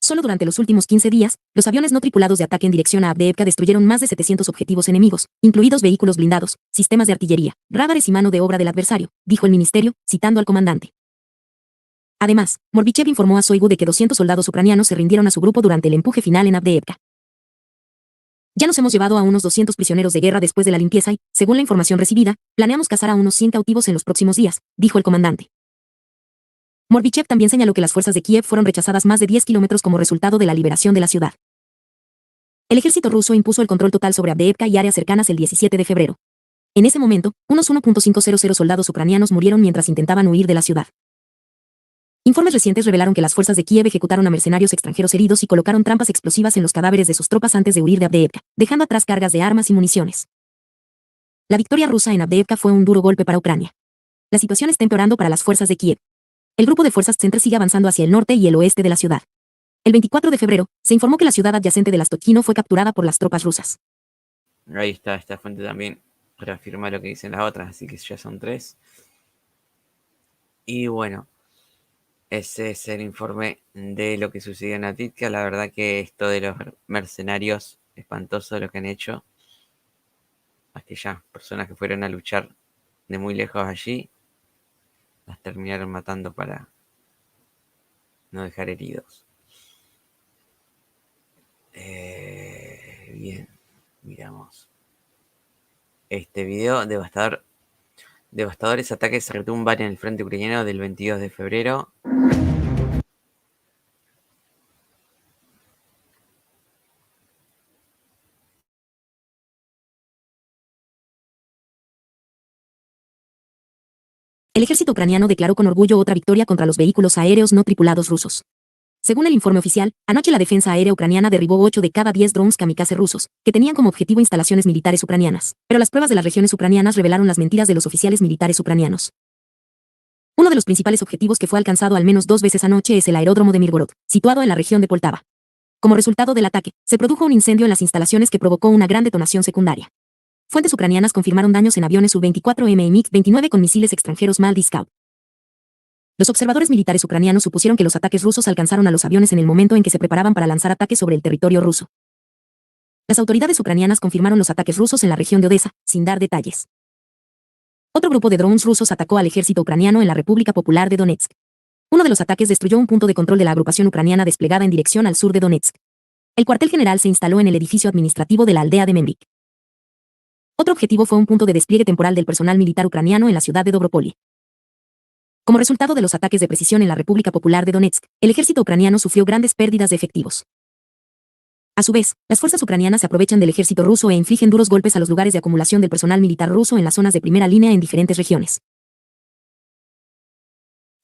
Solo durante los últimos 15 días, los aviones no tripulados de ataque en dirección a Avdiivka destruyeron más de 700 objetivos enemigos, incluidos vehículos blindados, sistemas de artillería, radares y mano de obra del adversario, dijo el ministerio, citando al comandante. Además, Morbichev informó a Shoigu de que 200 soldados ucranianos se rindieron a su grupo durante el empuje final en Avdiivka. Ya nos hemos llevado a unos 200 prisioneros de guerra después de la limpieza y, según la información recibida, planeamos cazar a unos 100 cautivos en los próximos días, dijo el comandante. Morbichev también señaló que las fuerzas de Kiev fueron rechazadas más de 10 kilómetros como resultado de la liberación de la ciudad. El ejército ruso impuso el control total sobre Avdiivka y áreas cercanas el 17 de febrero. En ese momento, unos 1.500 soldados ucranianos murieron mientras intentaban huir de la ciudad. Informes recientes revelaron que las fuerzas de Kiev ejecutaron a mercenarios extranjeros heridos y colocaron trampas explosivas en los cadáveres de sus tropas antes de huir de Avdiivka, dejando atrás cargas de armas y municiones. la victoria rusa en Avdiivka fue un duro golpe para Ucrania. La situación está empeorando para las fuerzas de Kiev. El grupo de fuerzas Center sigue avanzando hacia el norte y el oeste de la ciudad. El 24 de febrero, se informó que la ciudad adyacente de Lastokino fue capturada por las tropas rusas. Ahí está, esta fuente también reafirma lo que dicen las otras, así que ya son 3. Y bueno, ese es el informe de lo que sucedió en Avdiivka. La verdad que esto de los mercenarios, espantoso lo que han hecho. Aquellas personas que fueron a luchar de muy lejos allí, las terminaron matando para no dejar heridos. Bien, miramos este video devastador. Devastadores ataques se retumban en el frente ucraniano del 22 de febrero. El ejército ucraniano declaró con orgullo otra victoria contra los vehículos aéreos no tripulados rusos. Según el informe oficial, anoche la defensa aérea ucraniana derribó 8 de cada 10 drones kamikaze rusos, que tenían como objetivo instalaciones militares ucranianas. Pero las pruebas de las regiones ucranianas revelaron las mentiras de los oficiales militares ucranianos. Uno de los principales objetivos que fue alcanzado al menos 2 veces anoche es el aeródromo de Mirgorod, situado en la región de Poltava. Como resultado del ataque, se produjo un incendio en las instalaciones que provocó una gran detonación secundaria. Fuentes ucranianas confirmaron daños en aviones Su-24M y MiG-29 con misiles extranjeros Maldi Scout. Los observadores militares ucranianos supusieron que los ataques rusos alcanzaron a los aviones en el momento en que se preparaban para lanzar ataques sobre el territorio ruso. Las autoridades ucranianas confirmaron los ataques rusos en la región de Odessa, sin dar detalles. Otro grupo de drones rusos atacó al ejército ucraniano en la República Popular de Donetsk. Uno de los ataques destruyó un punto de control de la agrupación ucraniana desplegada en dirección al sur de Donetsk. El cuartel general se instaló en el edificio administrativo de la aldea de Membik. Otro objetivo fue un punto de despliegue temporal del personal militar ucraniano en la ciudad de Dobropoli. Como resultado de los ataques de precisión en la República Popular de Donetsk, el ejército ucraniano sufrió grandes pérdidas de efectivos. A su vez, las fuerzas ucranianas se aprovechan del ejército ruso e infligen duros golpes a los lugares de acumulación del personal militar ruso en las zonas de primera línea en diferentes regiones.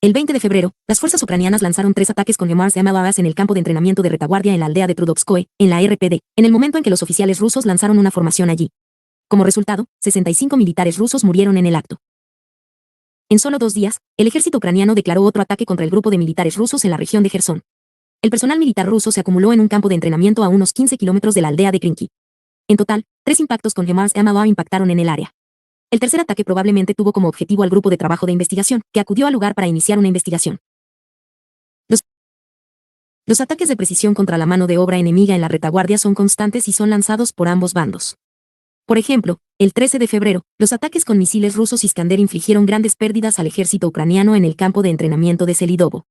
El 20 de febrero, las fuerzas ucranianas lanzaron 3 ataques con HIMARS en el campo de entrenamiento de retaguardia en la aldea de Trudovskoye, en la RPD, en el momento en que los oficiales rusos lanzaron una formación allí. Como resultado, 65 militares rusos murieron en el acto. En solo 2 días, el ejército ucraniano declaró otro ataque contra el grupo de militares rusos en la región de Jersón. El personal militar ruso se acumuló en un campo de entrenamiento a unos 15 kilómetros de la aldea de Krinky. En total, 3 impactos con HIMARS impactaron en el área. El tercer ataque probablemente tuvo como objetivo al grupo de trabajo de investigación, que acudió al lugar para iniciar una investigación. Los ataques de precisión contra la mano de obra enemiga en la retaguardia son constantes y son lanzados por ambos bandos. Por ejemplo, el 13 de febrero, los ataques con misiles rusos Iskander infligieron grandes pérdidas al ejército ucraniano en el campo de entrenamiento de Selidovo.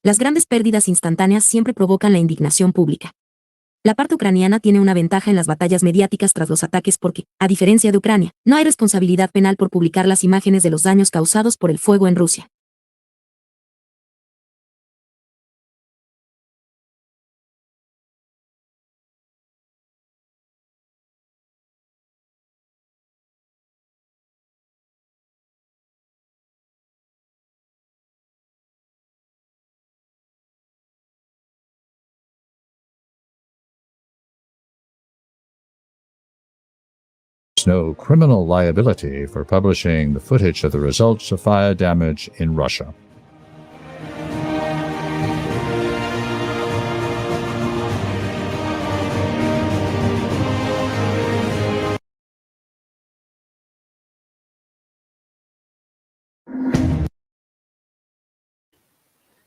Las grandes pérdidas instantáneas siempre provocan la indignación pública. La parte ucraniana tiene una ventaja en las batallas mediáticas tras los ataques porque, a diferencia de Ucrania, no hay responsabilidad penal por publicar las imágenes de los daños causados por el fuego en Rusia. No criminal liability for publishing the footage of the results of fire damage in Russia.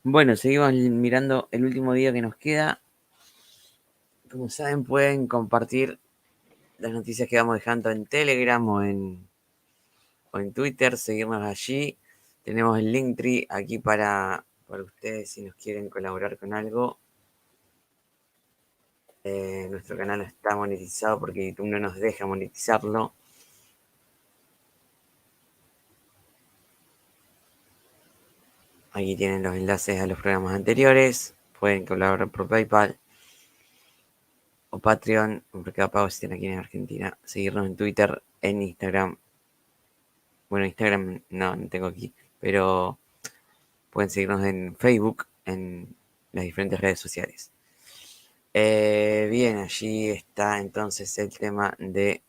Bueno, seguimos mirando el último día que nos queda. Como saben, pueden compartir las noticias que vamos dejando en Telegram o en Twitter, seguirnos allí. Tenemos el Linktree aquí para ustedes si nos quieren colaborar con algo. Nuestro canal no está monetizado porque YouTube no nos deja monetizarlo. Aquí tienen los enlaces a los programas anteriores. Pueden colaborar por PayPal o Patreon, un Mercado Pago si están aquí en Argentina. Seguirnos en Twitter, en Instagram. Bueno, Instagram no tengo aquí, pero pueden seguirnos en Facebook, en las diferentes redes sociales. Bien, allí está entonces el tema de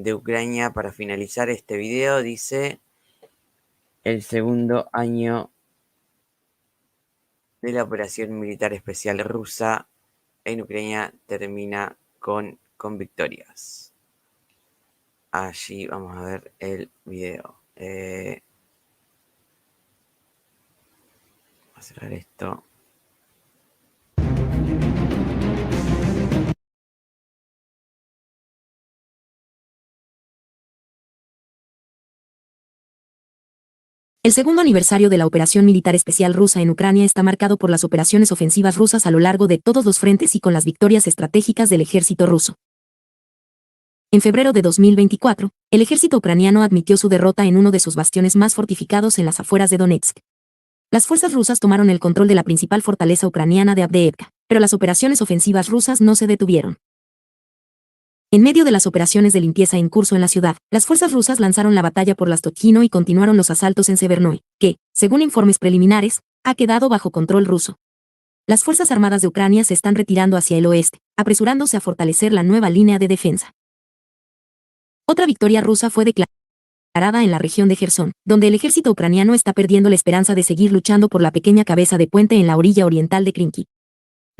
de Ucrania para finalizar este video dice: el segundo año de la operación militar especial rusa en Ucrania termina con victorias. Allí vamos a ver el video. Voy a cerrar esto. El segundo aniversario de la operación militar especial rusa en Ucrania está marcado por las operaciones ofensivas rusas a lo largo de todos los frentes y con las victorias estratégicas del ejército ruso. En febrero de 2024, el ejército ucraniano admitió su derrota en uno de sus bastiones más fortificados en las afueras de Donetsk. Las fuerzas rusas tomaron el control de la principal fortaleza ucraniana de Avdiivka, pero las operaciones ofensivas rusas no se detuvieron. En medio de las operaciones de limpieza en curso en la ciudad, las fuerzas rusas lanzaron la batalla por Lastochino y continuaron los asaltos en Severnoy, que, según informes preliminares, ha quedado bajo control ruso. Las Fuerzas Armadas de Ucrania se están retirando hacia el oeste, apresurándose a fortalecer la nueva línea de defensa. Otra victoria rusa fue declarada en la región de Jersón, donde el ejército ucraniano está perdiendo la esperanza de seguir luchando por la pequeña cabeza de puente en la orilla oriental de Krinky.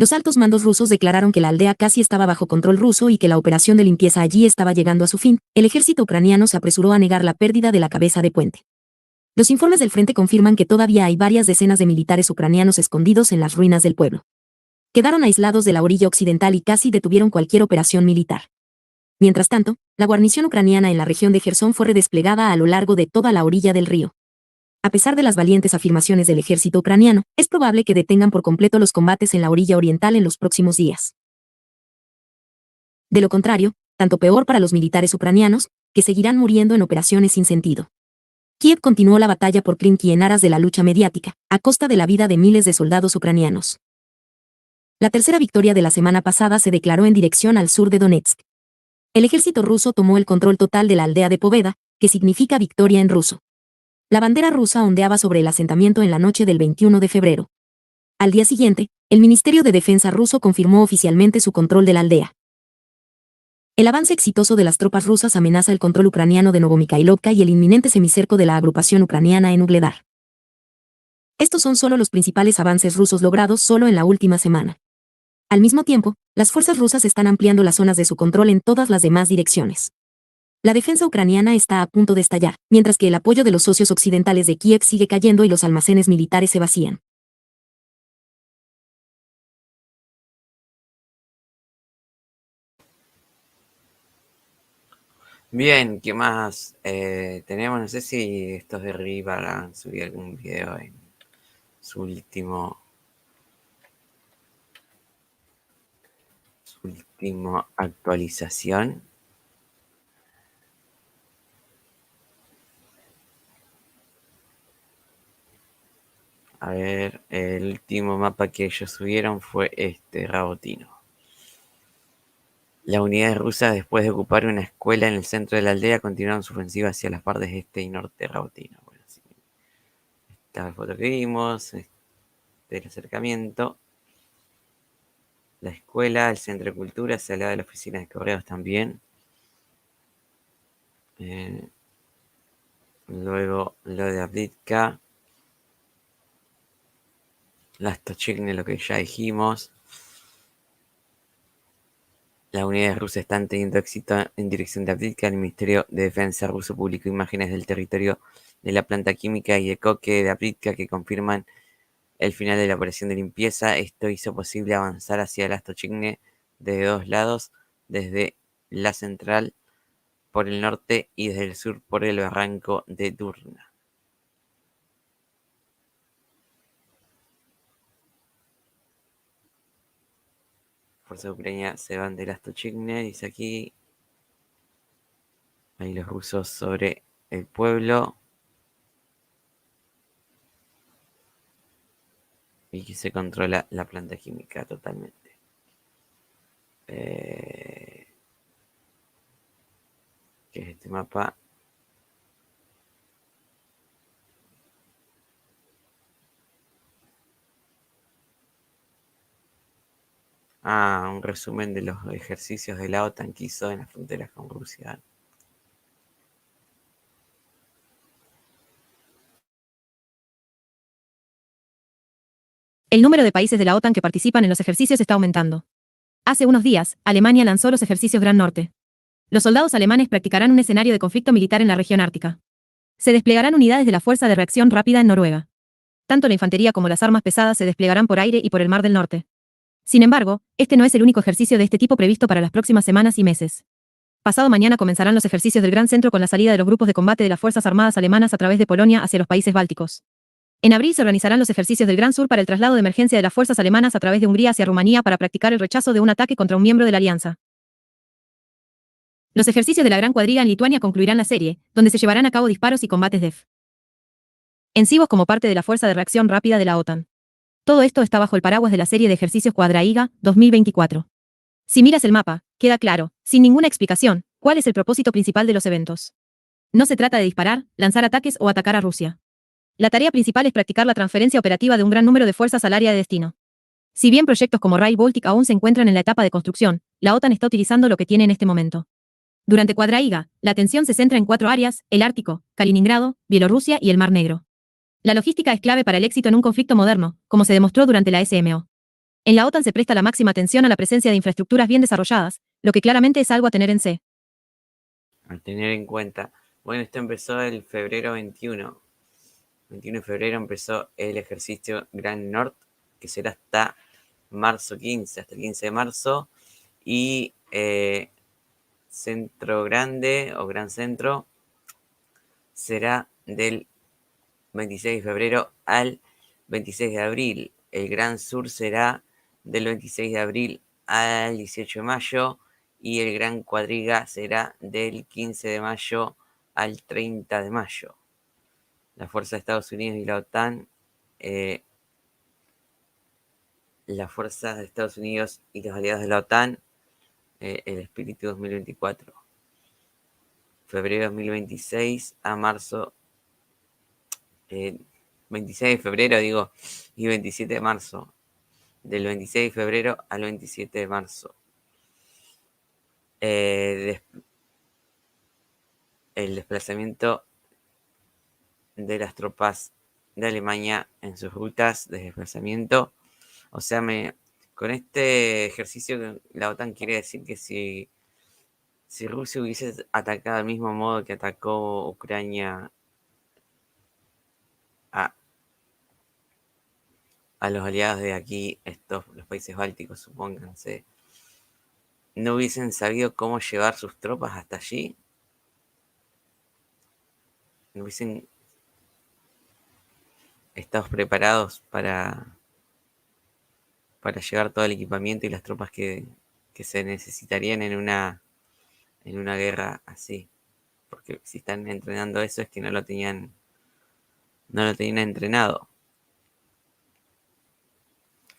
Los altos mandos rusos declararon que la aldea casi estaba bajo control ruso y que la operación de limpieza allí estaba llegando a su fin. El ejército ucraniano se apresuró a negar la pérdida de la cabeza de puente. Los informes del frente confirman que todavía hay varias decenas de militares ucranianos escondidos en las ruinas del pueblo. Quedaron aislados de la orilla occidental y casi detuvieron cualquier operación militar. Mientras tanto, la guarnición ucraniana en la región de Jersón fue redesplegada a lo largo de toda la orilla del río. A pesar de las valientes afirmaciones del ejército ucraniano, es probable que detengan por completo los combates en la orilla oriental en los próximos días. De lo contrario, tanto peor para los militares ucranianos, que seguirán muriendo en operaciones sin sentido. Kiev continuó la batalla por Krinky en aras de la lucha mediática, a costa de la vida de miles de soldados ucranianos. La tercera victoria de la semana pasada se declaró en dirección al sur de Donetsk. El ejército ruso tomó el control total de la aldea de Poveda, que significa victoria en ruso. La bandera rusa ondeaba sobre el asentamiento en la noche del 21 de febrero. Al día siguiente, el Ministerio de Defensa ruso confirmó oficialmente su control de la aldea. El avance exitoso de las tropas rusas amenaza el control ucraniano de Novomikhailovka y el inminente semicerco de la agrupación ucraniana en Ugledar. Estos son solo los principales avances rusos logrados solo en la última semana. Al mismo tiempo, las fuerzas rusas están ampliando las zonas de su control en todas las demás direcciones. La defensa ucraniana está a punto de estallar, mientras que el apoyo de los socios occidentales de Kiev sigue cayendo y los almacenes militares se vacían. Bien, ¿qué más tenemos? No sé si estos de Riva han subido algún video en su último actualización. A ver, el último mapa que ellos subieron fue Rabotino. Las unidades rusas, después de ocupar una escuela en el centro de la aldea, continuaron su ofensiva hacia las partes este y norte de Rabotino. Bueno, sí. Esta es la foto que vimos, del acercamiento. La escuela, el centro de cultura, se al lado de la oficina de correos también. Luego lo de Avdiivka. Lastochny, lo que ya dijimos. Las unidades rusas están teniendo éxito en dirección de Avdiivka. El Ministerio de Defensa ruso publicó imágenes del territorio de la planta química y de coque de Avdiivka que confirman el final de la operación de limpieza. Esto hizo posible avanzar hacia Lastochny de dos lados, desde la central por el norte y desde el sur por el barranco de Durna. Fuerzas ucranianas se van de Lastochny, dice aquí. Ahí los rusos sobre el pueblo. Y que se controla la planta química totalmente. ¿Qué es este mapa? Un resumen de los ejercicios de la OTAN que hizo en las fronteras con Rusia. El número de países de la OTAN que participan en los ejercicios está aumentando. Hace unos días, Alemania lanzó los ejercicios Gran Norte. Los soldados alemanes practicarán un escenario de conflicto militar en la región ártica. Se desplegarán unidades de la Fuerza de Reacción Rápida en Noruega. Tanto la infantería como las armas pesadas se desplegarán por aire y por el Mar del Norte. Sin embargo, este no es el único ejercicio de este tipo previsto para las próximas semanas y meses. Pasado mañana comenzarán los ejercicios del Gran Centro con la salida de los grupos de combate de las Fuerzas Armadas alemanas a través de Polonia hacia los países bálticos. En abril se organizarán los ejercicios del Gran Sur para el traslado de emergencia de las fuerzas alemanas a través de Hungría hacia Rumanía para practicar el rechazo de un ataque contra un miembro de la alianza. Los ejercicios de la Gran Cuadriga en Lituania concluirán la serie, donde se llevarán a cabo disparos y combates defensivos como parte de la Fuerza de Reacción Rápida de la OTAN. Todo esto está bajo el paraguas de la serie de ejercicios Cuadraiga 2024. Si miras el mapa, queda claro, sin ninguna explicación, cuál es el propósito principal de los eventos. No se trata de disparar, lanzar ataques o atacar a Rusia. La tarea principal es practicar la transferencia operativa de un gran número de fuerzas al área de destino. Si bien proyectos como Rail Baltic aún se encuentran en la etapa de construcción, la OTAN está utilizando lo que tiene en este momento. Durante Cuadraiga, la atención se centra en 4 áreas: el Ártico, Kaliningrado, Bielorrusia y el Mar Negro. La logística es clave para el éxito en un conflicto moderno, como se demostró durante la SMO. En la OTAN se presta la máxima atención a la presencia de infraestructuras bien desarrolladas, lo que claramente es algo a tener a tener en cuenta. Bueno, esto empezó el febrero 21. 21 de febrero empezó el ejercicio Gran Nord, que será hasta marzo 15, hasta el 15 de marzo. Y Centro Grande o Gran Centro será del 26 de febrero al 26 de abril. El Gran Sur será del 26 de abril al 18 de mayo y el Gran Cuadriga será del 15 de mayo al 30 de mayo. La Fuerza de Estados Unidos y la OTAN, las fuerzas de Estados Unidos y los aliados de la OTAN, el espíritu 2024. Febrero 2026 a marzo, 26 de febrero digo, y 27 de marzo. Del 26 de febrero al 27 de marzo. El desplazamiento de las tropas de Alemania en sus rutas de desplazamiento. O sea, con este ejercicio la OTAN quiere decir que si Rusia hubiese atacado al mismo modo que atacó Ucrania a los aliados de aquí, los países bálticos, supónganse, no hubiesen sabido cómo llevar sus tropas hasta allí, no hubiesen estado preparados para llevar todo el equipamiento y las tropas que se necesitarían en una guerra así. Porque si están entrenando eso es que no lo tenían entrenado.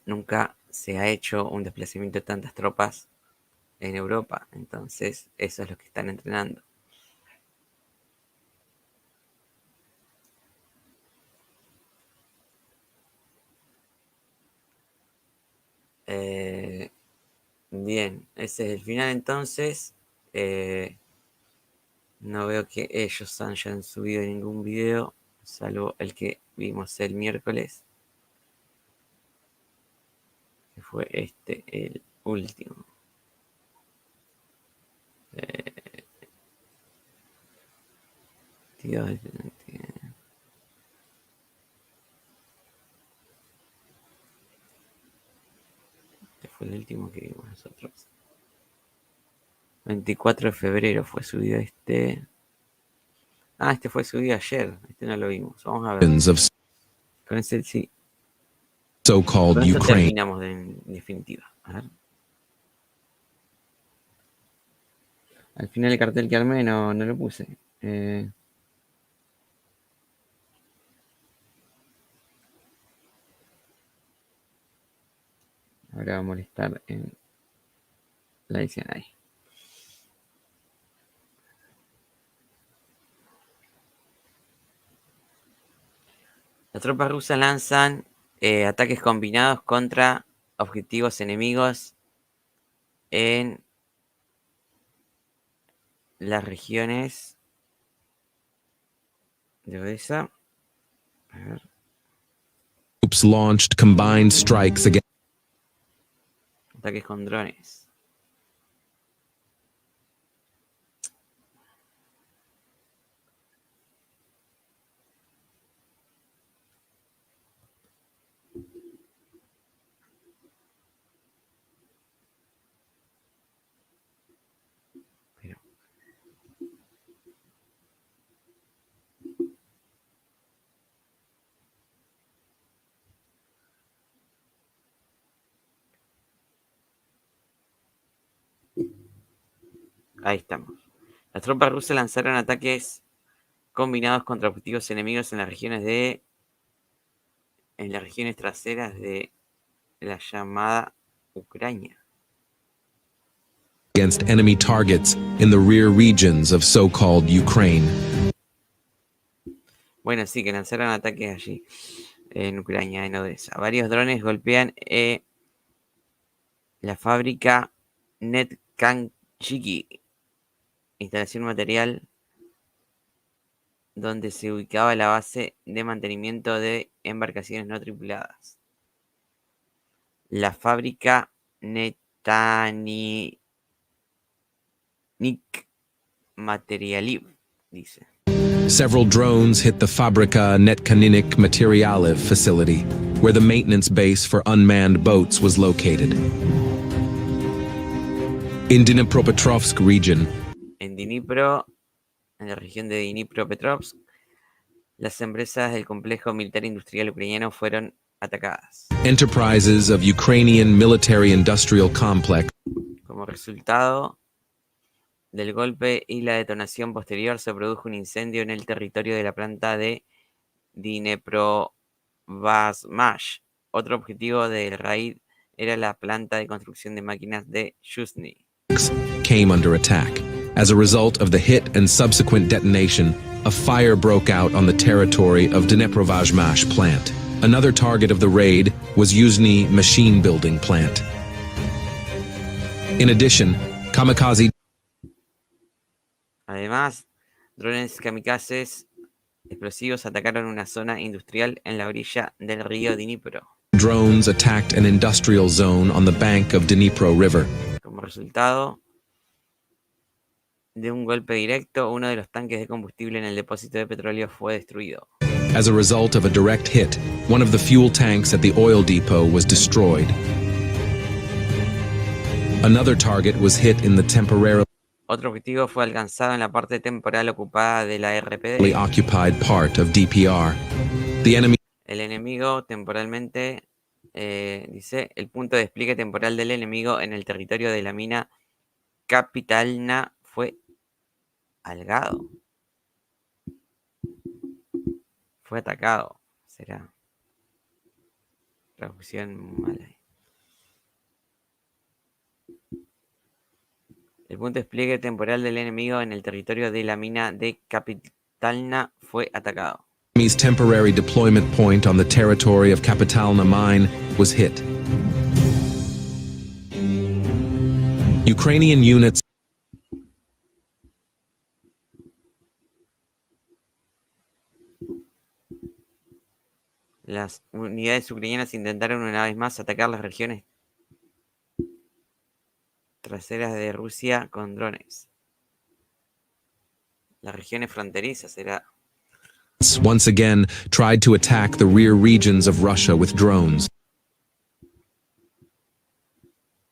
Nunca se ha hecho un desplazamiento de tantas tropas en Europa. Entonces, eso es lo que están entrenando. Bien, ese es el final entonces. No veo que ellos hayan subido ningún video, salvo el que vimos el miércoles, que fue el último. Este fue el último que vimos nosotros. 24 de febrero fue subido este. Ah, este fue subido ayer. Este no lo vimos. Vamos a ver. Con ese sí. So-called Con esto Ukraine. terminamos en definitiva. A ver. Al final el cartel que armé no lo puse. Ahora va a molestar en la edición ahí. Las tropas rusas lanzan ataques combinados contra objetivos enemigos en las regiones de Odessa. A ver. Troops launched combined strikes against Ataques con drones. Pero ahí estamos. Las tropas rusas lanzaron ataques combinados contra objetivos enemigos en las regiones traseras de la llamada Ucrania. against enemy targets in the rear regions of so-called Ukraine. Bueno, sí, que lanzaron ataques allí, en Ucrania, en Odessa. Varios drones golpean la fábrica Netkanchiki, instalación material donde se ubicaba la base de mantenimiento de embarcaciones no tripuladas. La fábrica Netanik Materialiv, dice. Several drones hit the Fabrika Netkaninik Materialiv facility, where the maintenance base for unmanned boats was located. In Dnipropetrovsk region, En Dnipro, en la región de Dnipropetrovsk, las empresas del complejo militar industrial ucraniano fueron atacadas. enterprises of Ukrainian military-industrial complex Como resultado del golpe y la detonación posterior, se produjo un incendio en el territorio de la planta de Dneprovazmash. Otro objetivo del raid era la planta de construcción de máquinas de Yuzhny. came under attack. As a result of the hit and subsequent detonation, a fire broke out on the territory of Dneprovazmash plant. Another target of the raid was Yuzhny machine building plant. In addition, kamikaze Además, drones kamikazes explosivos atacaron una zona industrial en la orilla del río Dnipro. drones attacked an industrial zone on the bank of Dnipro River. Como resultado de un golpe directo, uno de los tanques de combustible en el depósito de petróleo fue destruido. As a result of a direct hit, one of the fuel tanks at the oil depot was destroyed. Another target was hit in the temporarily Otro objetivo fue alcanzado en la parte temporal ocupada de la RPD. occupied part of DPR. The enemy El enemigo temporalmente, dice, el punto de despliegue temporal del enemigo en el territorio de la mina Kapitalna fue algado. Fue atacado, será. Traducción mala. El punto de despliegue temporal del enemigo en el territorio de la mina de Kapitalna fue atacado. enemy's temporary deployment point on the territory of Kapitalna mine was hit. Ukrainian units Las unidades ucranianas intentaron una vez más atacar las regiones traseras de Rusia con drones. Las regiones fronterizas será. once again tried to attack the rear regions of Russia with drones.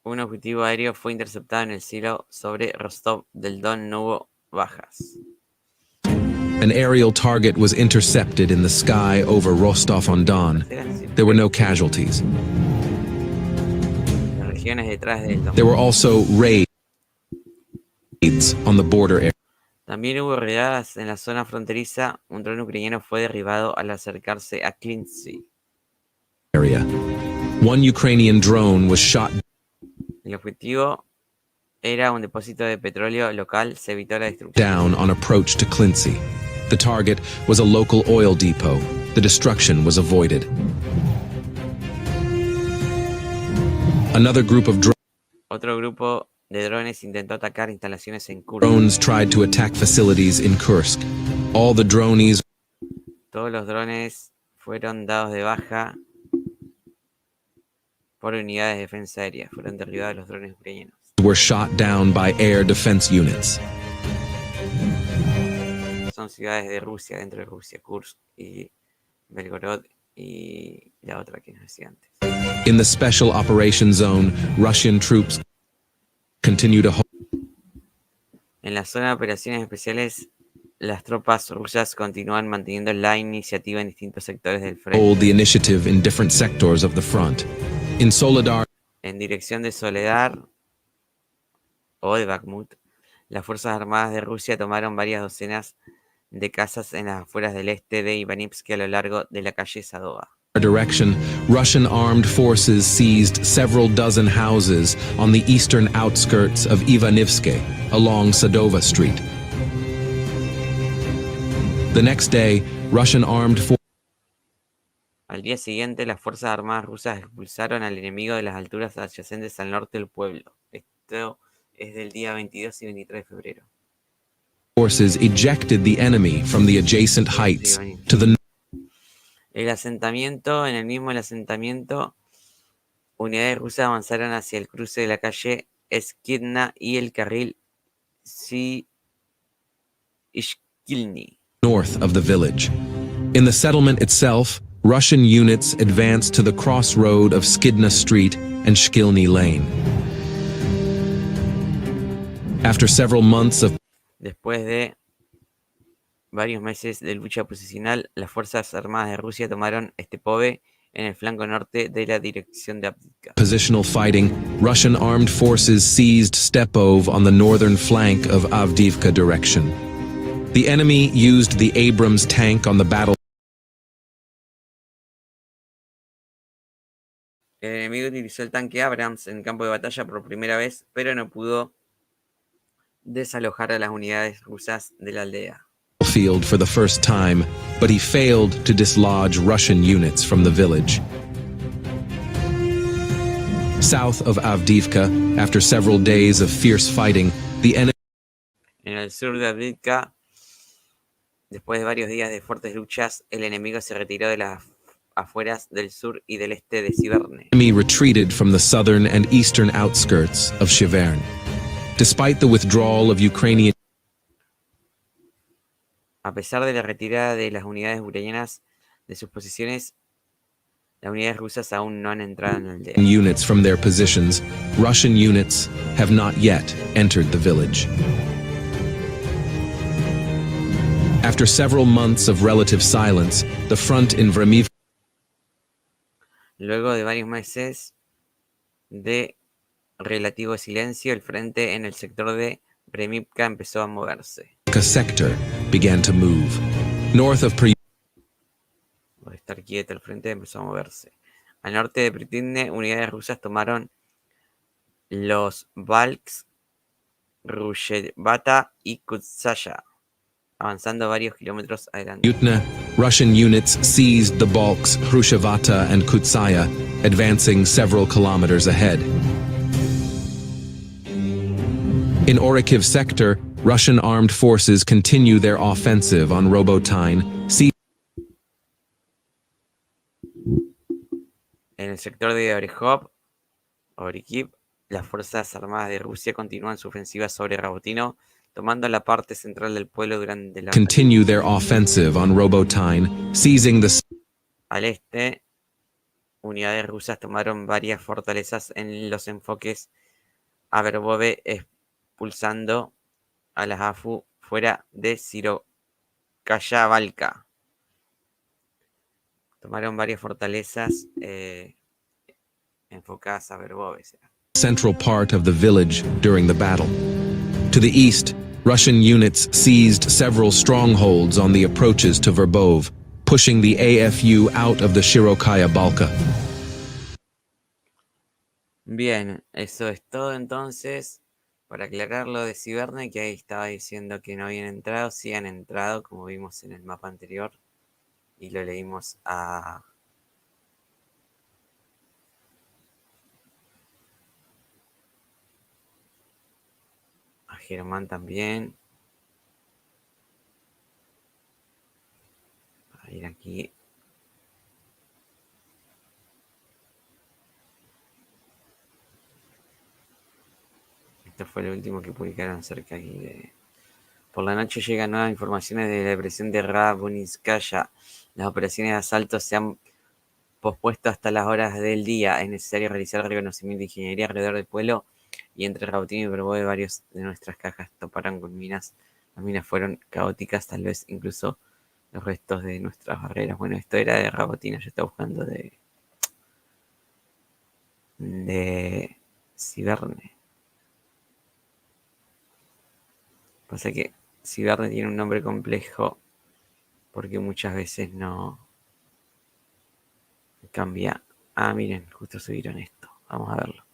Un objetivo aéreo fue interceptado en el cielo sobre Rostov del Don, no hubo bajas. An aerial target was intercepted in the sky over Rostov-on-Don. There were no casualties. Las regiones detrás del Don. There were also raids on the border area. También hubo redadas en la zona fronteriza. Un dron ucraniano fue derribado al acercarse a Klintsy. One Ukrainian drone was shot El objetivo era un depósito de petróleo local. Se evitó la destrucción. down on approach to Klintsy. The target was a local oil depot. The destruction was avoided. Another group of Otro grupo de drones intentó atacar instalaciones en Kursk. drones tried to attack facilities in Kursk. All the dronies Todos los drones fueron dados de baja por unidades de defensa aérea. Fueron derribados los drones ucranianos. Were shot down by air defense units. Son ciudades de Rusia, dentro de Rusia, Kursk y Belgorod y la otra que nos decía antes. In the Special Operations Zone, Russian troops continue to En la zona de operaciones especiales, las tropas rusas continúan manteniendo la iniciativa en distintos sectores del frente. hold the initiative in different sectors of the front. In Soledar, En dirección de Soledar o de Bakhmut, las Fuerzas Armadas de Rusia tomaron varias docenas de casas en las afueras del este de Ivanivsky a lo largo de la calle Sadova. direction, Russian armed forces seized several dozen houses on the eastern outskirts of Ivanivsky, along Sadova Street. The next day, Russian armed forces Al día siguiente, las Fuerzas Armadas rusas expulsaron al enemigo de las alturas adyacentes al norte del pueblo. Esto es del día 22 y 23 de febrero. ejected the enemy from the adjacent heights to the El asentamiento, en el mismo asentamiento, unidades rusas avanzaron hacia el cruce de la calle Skidna y el carril Ishkilny. north of the village. In the settlement itself, Russian units advanced to the crossroad of Skidna Street and Shkilny Lane. After several months of Después de varios meses de lucha posicional, las Fuerzas Armadas de Rusia tomaron Stepove en el flanco norte de la dirección de Avdiivka. positional fighting, Russian armed forces seized Stepov on the northern flank of Avdiivka direction. The enemy used the Abrams tank on the battle. El enemigo utilizó el tanque Abrams en el campo de batalla por primera vez, pero no pudo desalojar a las unidades rusas de la aldea. Field for the first time, but he failed to dislodge Russian units from the village. South of Avdiivka, after several days of fierce fighting, the enemy En el sur de Avdiivka, después de varios días de fuertes luchas, el enemigo se retiró de las afueras del sur y del este de Siverne. retreated from the southern and eastern outskirts of Shivern. Despite the withdrawal of Ukrainian A pesar de la retirada de las unidades ucranianas de sus posiciones, las unidades rusas aún no han entrado en la aldea. units from their positions, Russian units have not yet entered the village. After several months of relative silence, the front in Vremivka Luego de varios meses de relativo silencio, el frente en el sector de Bremivka empezó a moverse. sector began to move. North of Por estar quieto, el frente empezó a moverse. Al norte de Pritidne, unidades rusas tomaron los Balks, Ruzhevata y Kutsaya, avanzando varios kilómetros adelante. Yutna, Russian units seized the Balks, Hrushevata, and Kutsaya, advancing several kilometers ahead. In Orikhiv sector, Russian armed forces continue their offensive on Robotine, En el sector de Orikhiv, las Fuerzas Armadas de Rusia continúan su ofensiva sobre Rabotino, tomando la parte central del pueblo durante la continue their offensive on Robotine, seizing the Al este, unidades rusas tomaron varias fortalezas en los enfoques a Verbove, expulsando a las AFU fuera de Sirokaya-Valka. Tomaron varias fortalezas enfocadas a Verbove. central part of the village during the battle. To the east, Russian units seized several strongholds on the approaches to Verbove, pushing the AFU out of the Shirokaya Balka. Bien, eso es todo entonces. Para aclarar lo de Siverne, que ahí estaba diciendo que no habían entrado, sí han entrado, como vimos en el mapa anterior. Y lo leímos a Germán también. A ir aquí. fue lo último que publicaron acerca aquí de... Por la noche llegan nuevas informaciones de la depresión de Rabunskaya. Las operaciones de asalto se han pospuesto hasta las horas del día. Es necesario realizar el reconocimiento de ingeniería alrededor del pueblo y entre Rabotino y Verboe varios de nuestras cajas toparon con minas. Las minas fueron caóticas, tal vez incluso los restos de nuestras barreras. Bueno, esto era de Rabotino, yo estaba buscando de Ciberne. Pasa que Ciberne tiene un nombre complejo porque muchas veces no cambia. Ah, miren, justo subieron esto. Vamos a verlo.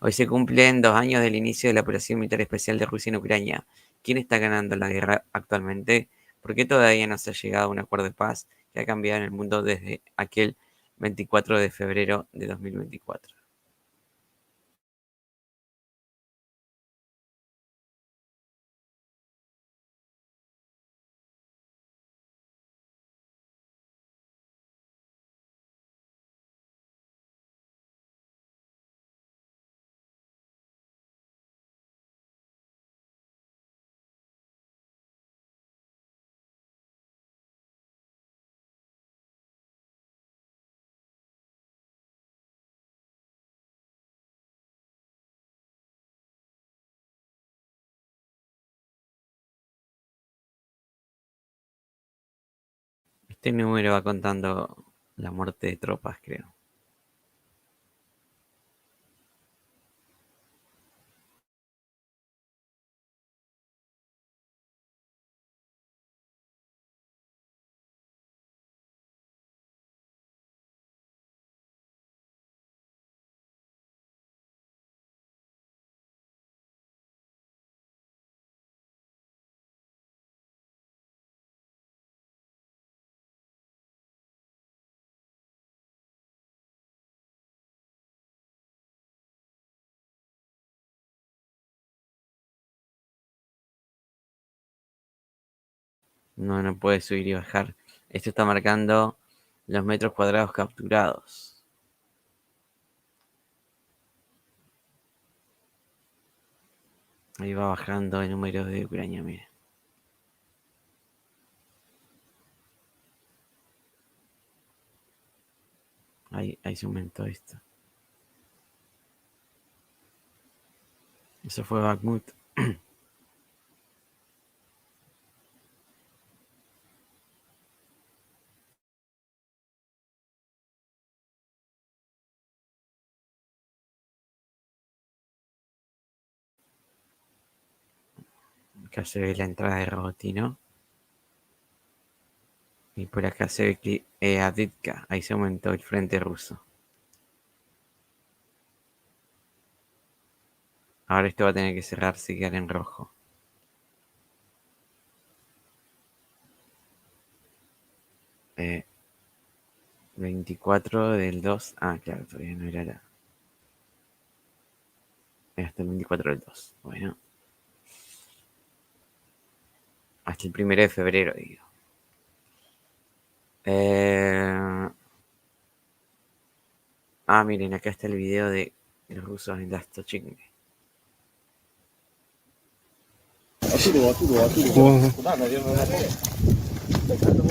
Hoy se cumplen 2 años del inicio de la operación militar especial de Rusia en Ucrania. ¿Quién está ganando la guerra actualmente? ¿Por qué todavía no se ha llegado a un acuerdo de paz que ha cambiado en el mundo desde aquel 24 de febrero de 2024? Este número va contando la muerte de tropas, creo. No, no puede subir y bajar. Esto está marcando los metros cuadrados capturados. Ahí va bajando el número de Ucrania, miren. Ahí se aumentó esto. Eso fue Bakhmut. Acá se ve la entrada de Robotino. Y por acá se ve Avdiivka. Ahí se aumentó el frente ruso. Ahora esto va a tener que cerrarse y quedar en rojo. Eh, 24 del 2. Ah, claro, todavía no era la... Hasta el 24 del 2. Bueno. Hasta el 1 de febrero, digo. Miren, acá está el video de los rusos en Lastochink.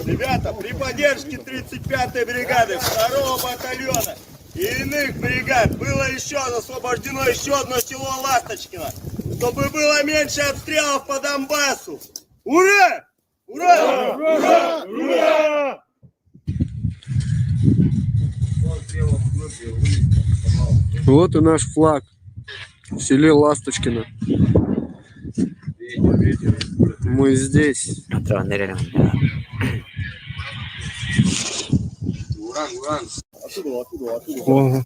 Ребята, при поддержке 35-й бригады 2-го батальона и иных бригад было освобождено еще одно село Ласточкино, чтобы было меньше обстрелов по Донбассу. Ура! Ура! Ура! Ура! Вот и наш флаг в селе Ласточкино. Мы здесь. Nuestra bandera era Ого.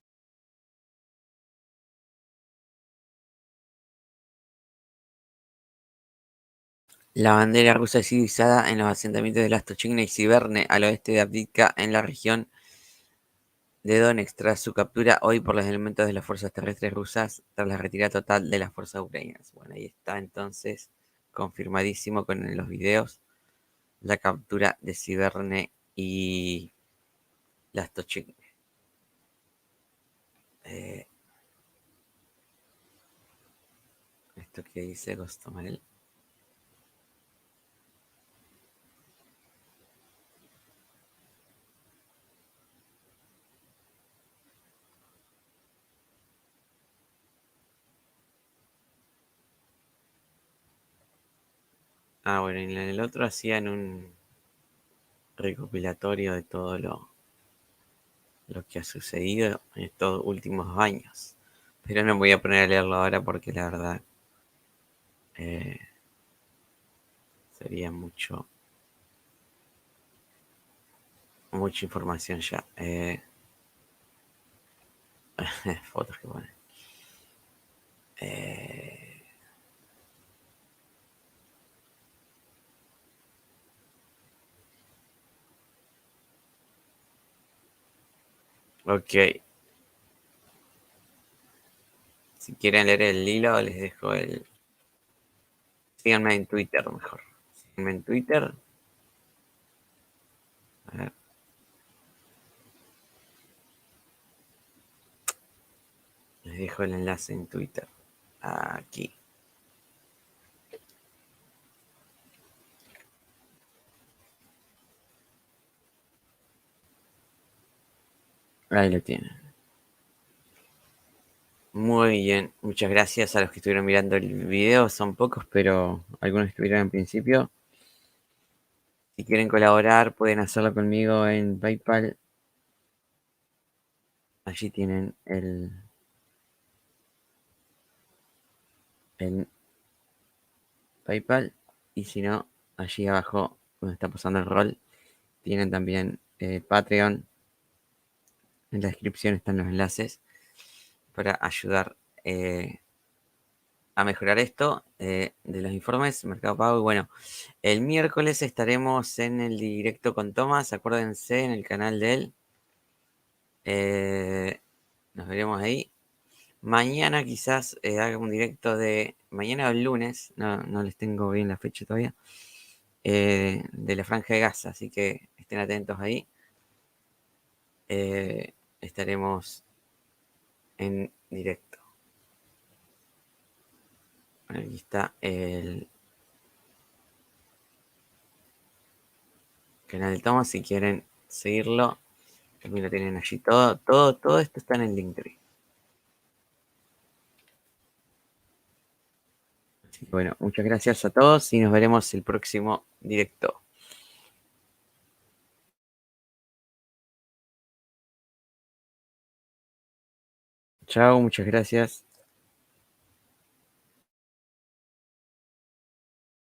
La bandera rusa es izada en los asentamientos de Lastochink y Ciberne, al oeste de Avdiivka, en la región de Donetsk, tras su captura hoy por los elementos de las fuerzas terrestres rusas, tras la retirada total de las fuerzas ucranianas. Bueno, ahí está entonces confirmadísimo con los videos la captura de Ciberne y Lastochink. esto que dice Gostomel. Ah, bueno, en el otro hacían un recopilatorio de todo lo que ha sucedido en estos últimos años. Pero no me voy a poner a leerlo ahora porque la verdad sería mucha información ya. Fotos que ponen. Ok. Si quieren leer el hilo, les dejo el... Síganme en Twitter mejor. Síganme en Twitter. A ver. Les dejo el enlace en Twitter. Aquí. Ahí lo tienen. Muy bien. Muchas gracias a los que estuvieron mirando el video. Son pocos, pero algunos estuvieron en principio. Si quieren colaborar, pueden hacerlo conmigo en PayPal. Allí tienen el PayPal. Y si no, allí abajo, donde está pasando el rol, tienen también Patreon. En la descripción están los enlaces para ayudar a mejorar esto de los informes Mercado Pago. Y bueno, el miércoles estaremos en el directo con Tomás. Acuérdense, en el canal de él. Nos veremos ahí. Mañana quizás haga un directo de... Mañana o el lunes, no les tengo bien la fecha todavía, de la Franja de Gaza, así que estén atentos ahí. Estaremos en directo. Aquí está el canal de Tomás, si quieren seguirlo. También lo tienen allí. Todo esto está en el Linktree. Así que bueno, muchas gracias a todos y nos veremos el próximo directo. Chao, muchas gracias.